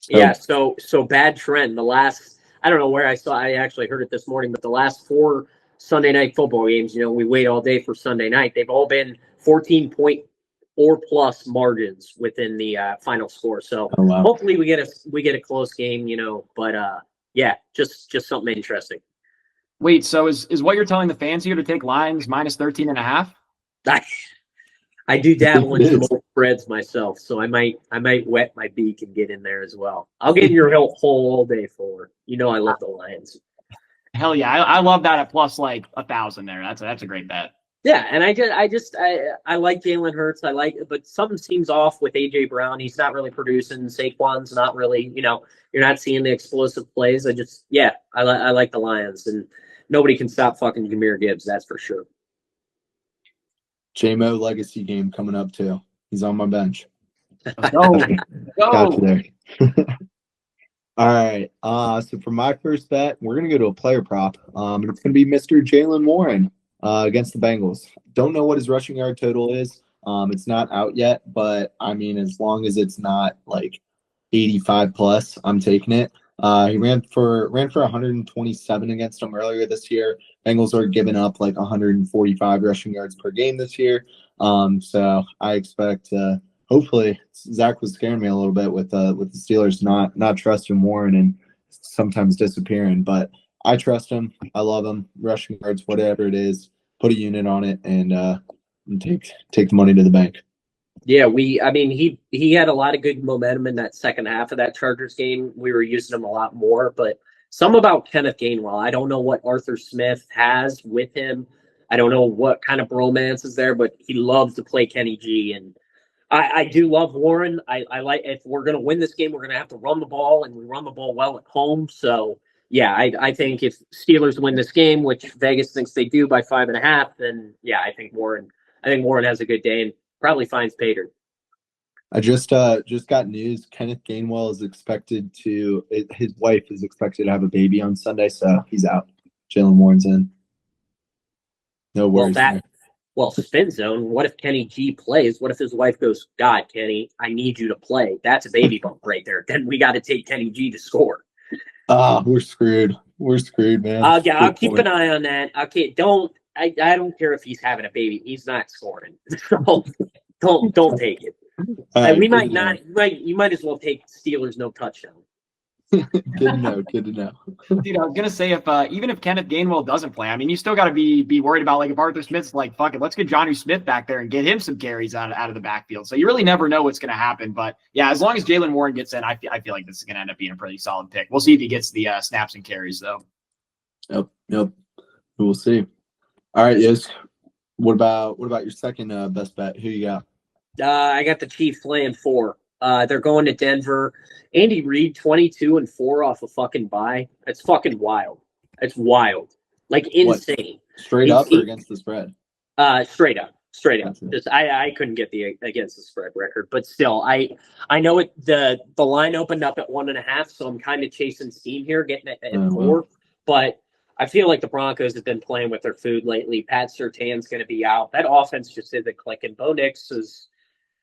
Speaker 2: Yeah, so bad trend. The last, I don't know where I actually heard it this morning, but the last 4 Sunday night football games, we wait all day for Sunday night. They've all been 14-point or plus margins within the final score. So hopefully we get a close game, but yeah, just something interesting.
Speaker 1: Wait, so is what you're telling the fans here to take lines minus 13.5?
Speaker 2: I do dabble in some old spreads myself, so I might wet my beak and get in there as well. I'll get in your hole all day for. I love the Lions.
Speaker 1: Hell yeah, I love that at plus like 1,000 there. That's a great bet.
Speaker 2: Yeah, and I like Jalen Hurts. But something seems off with AJ Brown. He's not really producing. Saquon's not really. You're not seeing the explosive plays. I like the Lions, and nobody can stop fucking Jahmyr Gibbs. That's for sure.
Speaker 3: JMO legacy game coming up too. He's on my bench.
Speaker 1: Go.
Speaker 3: Got you there. All right. So for my first bet, we're gonna go to a player prop. And it's gonna be Mr. Jalen Warren against the Bengals. Don't know what his rushing yard total is. It's not out yet, but I mean, as long as it's not like 85 plus, I'm taking it. He ran for 127 against them earlier this year. Bengals are giving up like 145 rushing yards per game this year. So I expect hopefully Zach was scaring me a little bit with the Steelers not trusting Warren and sometimes disappearing, but I trust him. I love him. Rushing yards, whatever it is, put a unit on it and take the money to the bank.
Speaker 2: Yeah, he had a lot of good momentum in that second half of that Chargers game. We were using him a lot more, but some about Kenneth Gainwell. I don't know what Arthur Smith has with him. I don't know what kind of bromance is there, but he loves to play Kenny G. And I do love Warren. I like, if we're going to win this game, we're going to have to run the ball, and we run the ball well at home. So, yeah, I think if Steelers win this game, which Vegas thinks they do by 5.5, then, yeah, I think Warren has a good day and probably finds pay dirt.
Speaker 3: I just got news. Kenneth Gainwell is expected to. His wife is expected to have a baby on Sunday, so he's out. Jalen Warren's in. No worries.
Speaker 2: Well, spin zone. What if Kenny G plays? What if his wife goes, God, Kenny, I need you to play? That's a baby bump right there. Then we got to take Kenny G to score.
Speaker 3: We're screwed. We're screwed, man.
Speaker 2: I'll keep an eye on that. Okay, I don't care if he's having a baby. He's not scoring. So don't take it.
Speaker 3: Right,
Speaker 2: we might not. You might as well take Steelers no touchdown.
Speaker 3: Good to know. Good to know.
Speaker 1: Dude, I was gonna say if even if Kenneth Gainwell doesn't play, I mean, you still got to be worried about like if Arthur Smith's like, fuck it, let's get Jonnu Smith back there and get him some carries out of the backfield. So you really never know what's gonna happen. But yeah, as long as Jalen Warren gets in, I feel like this is gonna end up being a pretty solid pick. We'll see if he gets the snaps and carries though.
Speaker 3: Yep. We'll see. All right, YOSK. What about your second best bet? Who you got?
Speaker 2: I got the Chiefs laying 4. They're going to Denver. Andy Reid 22-4 off a fucking bye. It's fucking wild. It's wild, like insane.
Speaker 3: What? Straight up or against the spread?
Speaker 2: Straight up.
Speaker 3: Gotcha.
Speaker 2: Just I couldn't get the against the spread record, but still, I know it. The line opened up at 1.5, so I'm kind of chasing steam here, getting it at 4. But I feel like the Broncos have been playing with their food lately. Pat Surtain's going to be out. That offense just isn't clicking. Bo Nix is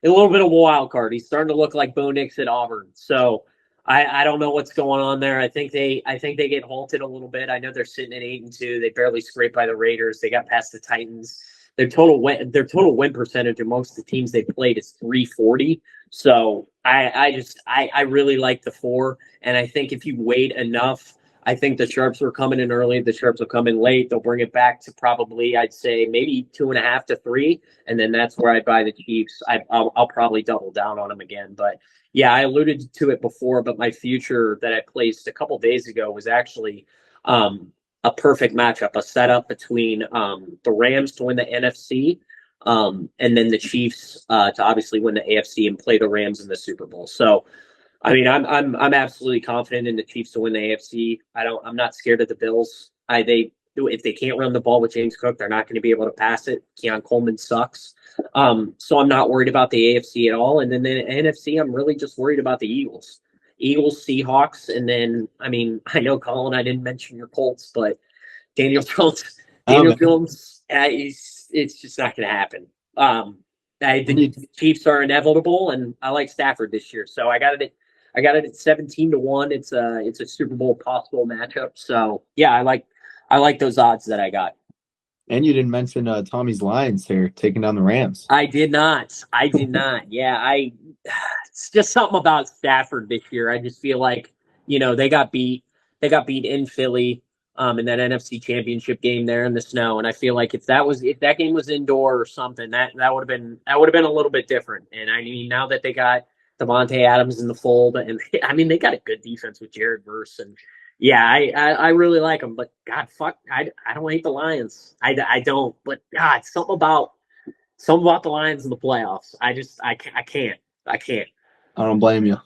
Speaker 2: a little bit of a wild card. He's starting to look like Bo Nix at Auburn. So I don't know what's going on there. I think they get halted a little bit. I know they're sitting at 8-2. They barely scraped by the Raiders. They got past the Titans. Their total win percentage amongst the teams they played is 340. So I really like the 4. And I think if you wait enough, I think the Sharps are coming in early. The Sharps will come in late. They'll bring it back to probably, I'd say, maybe 2.5 to 3. And then that's where I buy the Chiefs. I'll probably double down on them again. But, yeah, I alluded to it before, but my future that I placed a couple days ago was actually a perfect matchup, a setup between the Rams to win the NFC and then the Chiefs to obviously win the AFC and play the Rams in the Super Bowl. So, I mean, I'm absolutely confident in the Chiefs to win the AFC. I'm not scared of the Bills. If they can't run the ball with James Cook, they're not going to be able to pass it. Keon Coleman sucks. So I'm not worried about the AFC at all. And then the NFC, I'm really just worried about the Eagles. Eagles, Seahawks, and then, I mean, I know, Colin, I didn't mention your Colts, but Daniel Jones, it's just not going to happen. The Chiefs are inevitable, and I like Stafford this year, so I got it at 17-1. It's a Super Bowl possible matchup. So yeah, I like those odds that I got.
Speaker 3: And you didn't mention Tommy's Lions here taking down the Rams.
Speaker 2: I did not. Yeah, it's just something about Stafford this year. I just feel like, they got beat in Philly in that NFC Championship game there in the snow, and I feel like if that game was indoor or something, that would have been a little bit different. And I mean, now that they got Devontae Adams in the fold, and I mean, they got a good defense with Jared Verse, and yeah, I really like them. But God, fuck, I don't hate the Lions. I don't. But God, something about the Lions in the playoffs. I can't.
Speaker 3: I don't blame you.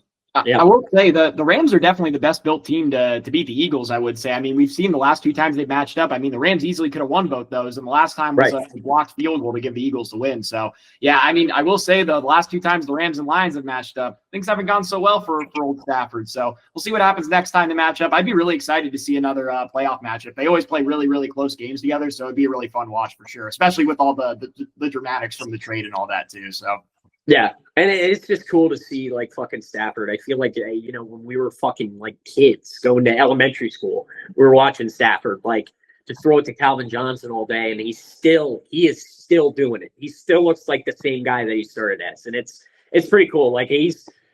Speaker 1: Yeah. I will say the Rams are definitely the best built team to beat the Eagles, I would say. I mean, we've seen the last 2 times they've matched up. I mean, the Rams easily could have won both those, and the last time was a blocked field goal to give the Eagles the win. So, yeah, I mean, I will say the last 2 times the Rams and Lions have matched up, things haven't gone so well for old Stafford. So we'll see what happens next time they match up. I'd be really excited to see another playoff matchup. They always play really, really close games together, so it'd be a really fun watch for sure, especially with all the dramatics from the trade and all that too. So.
Speaker 2: Yeah, and it's just cool to see like fucking Stafford. I feel like when we were fucking like kids going to elementary school, we were watching Stafford like just throw it to Calvin Johnson all day, and he is still doing it. He still looks like the same guy that he started as, and it's pretty cool. Like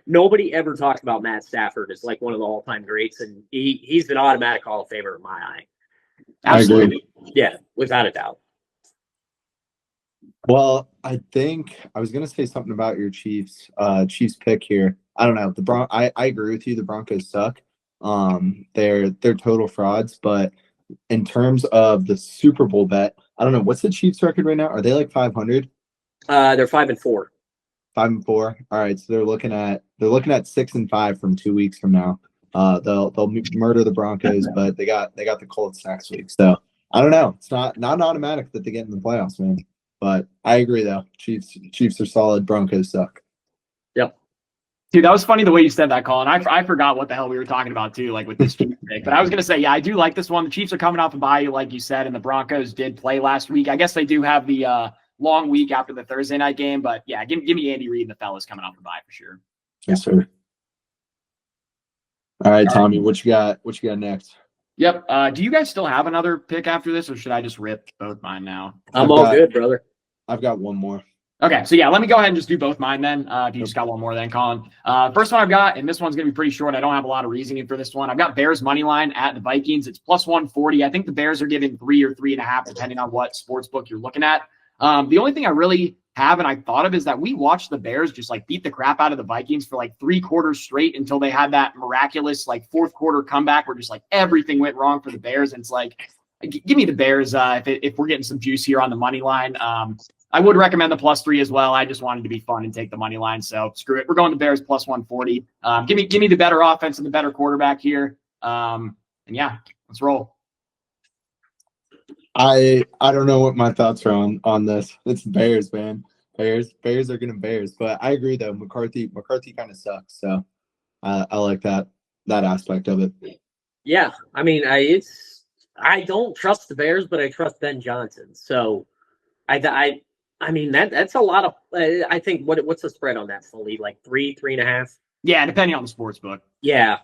Speaker 2: nobody ever talks about Matt Stafford as like one of the all-time greats, and he's an automatic Hall of Famer in my eye.
Speaker 1: Absolutely,
Speaker 2: yeah, without a doubt.
Speaker 3: Well, I think I was going to say something about your Chiefs pick here. I don't know. I agree with you. The Broncos suck. They're total frauds. But in terms of the Super Bowl bet, I don't know. What's the Chiefs record right now? Are they like 500?
Speaker 2: They're 5-4.
Speaker 3: 5-4. All right. So they're looking at 6-5 from 2 weeks from now. They'll murder the Broncos, but they got the Colts next week. So I don't know. It's not automatic that they get in the playoffs, man. But I agree, though. Chiefs are solid. Broncos suck.
Speaker 2: Yep.
Speaker 1: Dude, that was funny the way you said that, Colin. I forgot what the hell we were talking about, too, like with this Chiefs pick. But I was going to say, yeah, I do like this one. The Chiefs are coming off a bye, like you said, and the Broncos did play last week. I guess they do have the long week after the Thursday night game. But, yeah, give me Andy Reid and the fellas coming off a bye for sure.
Speaker 3: Yes, sir. All right, Tommy, what you got next?
Speaker 1: Yep. Do you guys still have another pick after this, or should I just rip both mine now?
Speaker 2: I'm all good, brother.
Speaker 3: I've got one more.
Speaker 1: Okay, so yeah, let me go ahead and just do both mine then. If you just got one more then, Colin. First one I've got, and this one's going to be pretty short. I don't have a lot of reasoning for this one. I've got Bears money line at the Vikings. It's plus 140. I think the Bears are giving 3 or 3.5, depending on what sports book you're looking at. The only thing I really have and I thought of is that we watched the Bears just like beat the crap out of the Vikings for like 3 quarters straight until they had that miraculous like 4th quarter comeback where just like everything went wrong for the Bears. And it's like, give me the Bears if we're getting some juice here on the money line. I would recommend the plus 3 as well. I just wanted to be fun and take the money line. So screw it. We're going to Bears plus 140. Give me the better offense and the better quarterback here. And yeah, let's roll.
Speaker 3: I don't know what my thoughts are on this. It's Bears, man. Bears are gonna Bears. But I agree though. McCarthy kind of sucks. So I like that aspect of it.
Speaker 2: Yeah, I mean, I don't trust the Bears, but I trust Ben Johnson. So I mean that's a lot of. I think what's the spread on that fully? Like 3.5.
Speaker 1: Yeah, depending on the sports book.
Speaker 2: Yeah.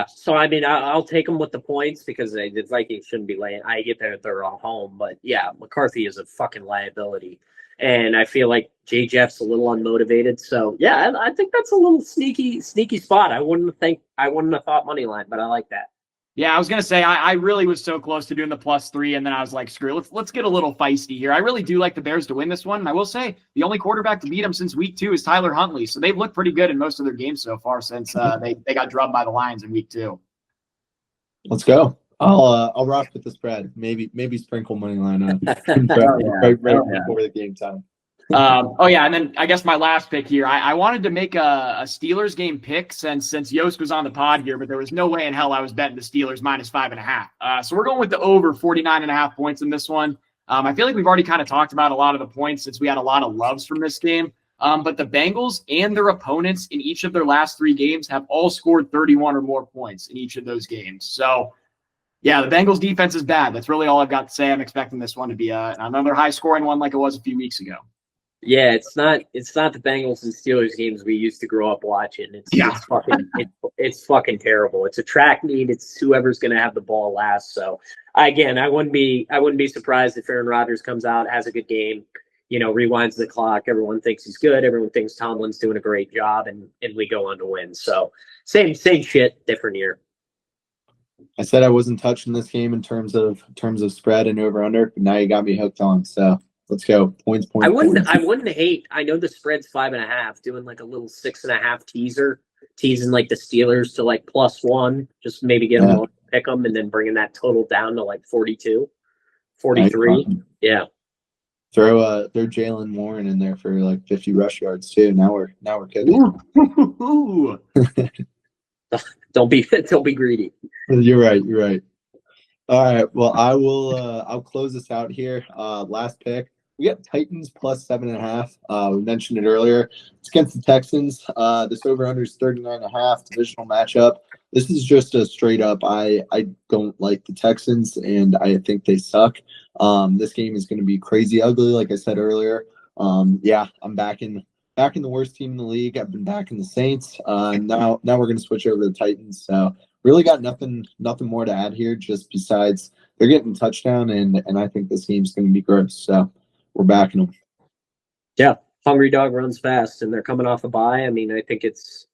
Speaker 2: So I mean, I'll take them with the points because the Vikings shouldn't be laying. I get that they're all home, but yeah, McCarthy is a fucking liability, and I feel like Jay Jeff's a little unmotivated. So yeah, I think that's a little sneaky spot. I wouldn't have thought money line, but I like that.
Speaker 1: Yeah, I was going to say, I really was so close to doing the plus 3, and then I was like, screw it, let's get a little feisty here. I really do like the Bears to win this one, and I will say the only quarterback to beat them since week 2 is Tyler Huntley, so they've looked pretty good in most of their games so far since they got drubbed by the Lions in week 2.
Speaker 3: Let's go. I'll rock with the spread. Maybe sprinkle money line up right before the game time.
Speaker 1: And then I guess my last pick here. I wanted to make a Steelers game pick since YOSK was on the pod here, but there was no way in hell I was betting the Steelers minus 5.5. So we're going with the over 49.5 points in this one. I feel like we've already kind of talked about a lot of the points since we had a lot of loves from this game. But the Bengals and their opponents in each of their last 3 games have all scored 31 or more points in each of those games. So Yeah, the Bengals defense is bad. That's really all I've got to say. I'm expecting this one to be another high-scoring one like it was a few weeks ago.
Speaker 2: Yeah, it's not the Bengals and Steelers games we used to grow up watching. It's fucking terrible. It's a track meet. It's whoever's going to have the ball last. So again, I wouldn't be surprised if Aaron Rodgers comes out, has a good game, rewinds the clock. Everyone thinks he's good. Everyone thinks Tomlin's doing a great job, and we go on to win. So same shit, different year.
Speaker 3: I said I wasn't touching this game in terms of spread and over under. But now you got me hooked on. So let's go. Points.
Speaker 2: I wouldn't hate. I know the spread's 5.5. Doing like a little 6.5 teasing like the Steelers to like +1. Just maybe get them, pick them, and then bringing that total down to like 42, 43. Yeah.
Speaker 3: Throw Jalen Warren in there for like 50 rush yards too. Now we're cooking.
Speaker 1: Ooh.
Speaker 2: Don't be greedy.
Speaker 3: You're right. All right. Well, I'll close this out here. Last pick. We got Titans +7.5. We mentioned it earlier. It's against the Texans. This over/under is 39.5. Divisional matchup. This is just a straight up. I don't like the Texans, and I think they suck. This game is going to be crazy ugly, like I said earlier. I'm back in the worst team in the league. I've been back in the Saints. Now we're going to switch over to the Titans. So really got nothing more to add here, just besides they're getting a touchdown, and I think this game's going to be gross. So we're backing them. Yeah,
Speaker 2: hungry dog runs fast, and they're coming off a bye. I mean, I think it's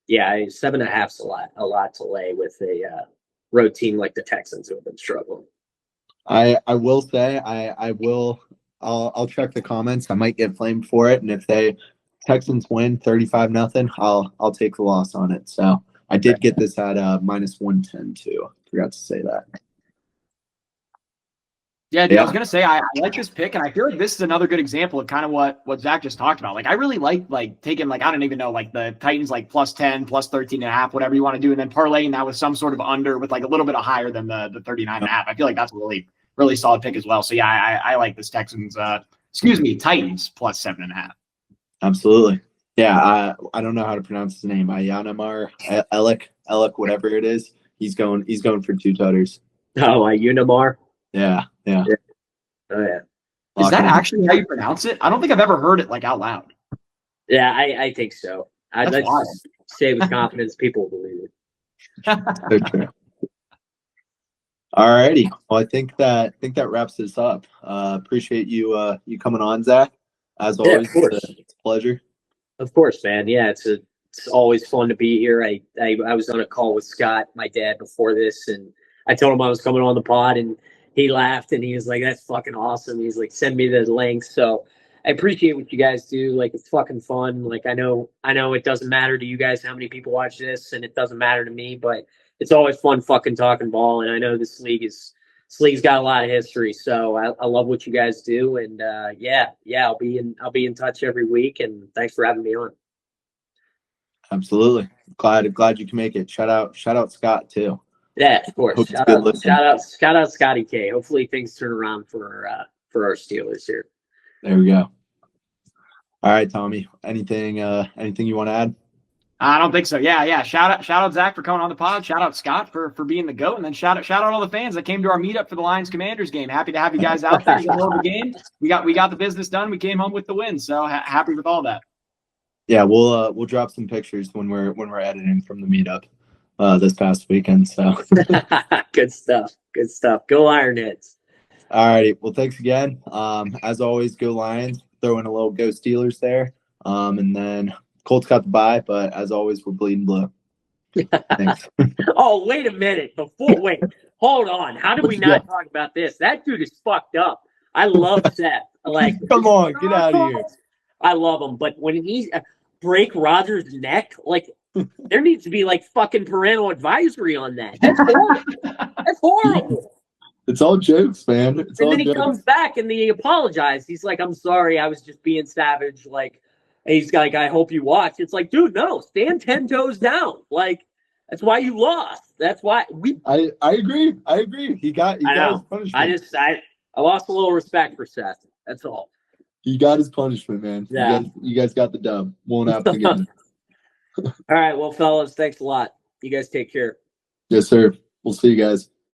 Speaker 2: 7.5's a lot to lay with a road team like the Texans who have been struggling.
Speaker 3: I will say I'll check the comments. I might get flamed for it, and if they Texans win 35-0, I'll take the loss on it. So I did get this at -110 too. Forgot to say that.
Speaker 1: Yeah, dude, I was gonna say I like this pick, and I feel like this is another good example of kind of what Zach just talked about. Like, I really like taking like, I don't even know, like the Titans like +10, +13.5, whatever you want to do, and then parlaying that with some sort of under with like a little bit of higher than the 39.5. I feel like that's a really solid pick as well. So yeah, I like this Titans +7.5.
Speaker 3: Absolutely. Yeah, I don't know how to pronounce his name. Ayanamar Elek, whatever it is. He's going for 2 tutters.
Speaker 2: Oh, Ayanamar.
Speaker 3: Yeah.
Speaker 2: Oh yeah.
Speaker 1: Is that actually how you pronounce it? I don't think I've ever heard it like out loud.
Speaker 2: Yeah, I think so. I'd like to say with confidence people believe it.
Speaker 3: So true. All righty. Well, I think that wraps this up. Appreciate you coming on, Zach. As always, it's a pleasure.
Speaker 2: Of course, man. Yeah, it's always fun to be here. I was on a call with Scott, my dad, before this, and I told him I was coming on the pod, and he laughed and he was like, "That's fucking awesome." He's like, "Send me the links." So I appreciate what you guys do. Like, it's fucking fun. Like, I know it doesn't matter to you guys how many people watch this, and it doesn't matter to me, but it's always fun fucking talking ball. And I know this league's got a lot of history, so I love what you guys do. And I'll be in touch every week. And thanks for having me on.
Speaker 3: Absolutely. Glad you can make it. Shout out Scott too.
Speaker 2: Yeah, of course. Shout out Scotty K. Hopefully things turn around for our Steelers here.
Speaker 3: There we go. All right, Tommy. Anything you want to add?
Speaker 1: I don't think so. Yeah. Shout out Zach for coming on the pod. Shout out Scott for being the GOAT, and then shout out all the fans that came to our meetup for the Lions Commanders game. Happy to have you guys out there. The game. We got the business done. We came home with the win, so happy with all that.
Speaker 3: Yeah, we'll drop some pictures when we're editing from the meetup this past weekend. So
Speaker 2: good stuff. Go Ironheads.
Speaker 3: All righty. Well, thanks again. As always, go Lions. Throw in a little go Steelers there. And then Colts got the bye, but as always, we're bleeding blue. Thanks.
Speaker 2: Oh, wait a minute. Hold on. How did we not talk about this? That dude is fucked up. I love Seth. Like,
Speaker 3: come on, get out of here.
Speaker 2: I love him, but when he break Rodgers' neck, like, there needs to be like fucking parental advisory on that. That's horrible. That's horrible.
Speaker 3: It's all jokes, man. And
Speaker 2: then he comes back and he apologized. He's like, "I'm sorry, I was just being savage." Like, he's like, "I hope you watch." It's like, dude, no, stand 10 toes down. Like, that's why you lost. That's why
Speaker 3: I agree. He got his punishment.
Speaker 2: I lost a little respect for Seth. That's all.
Speaker 3: He got his punishment, man.
Speaker 2: Yeah.
Speaker 3: You guys got the dub. Won't happen again.
Speaker 2: All right, well, fellas, thanks a lot. You guys take care.
Speaker 3: Yes, sir. We'll see you guys.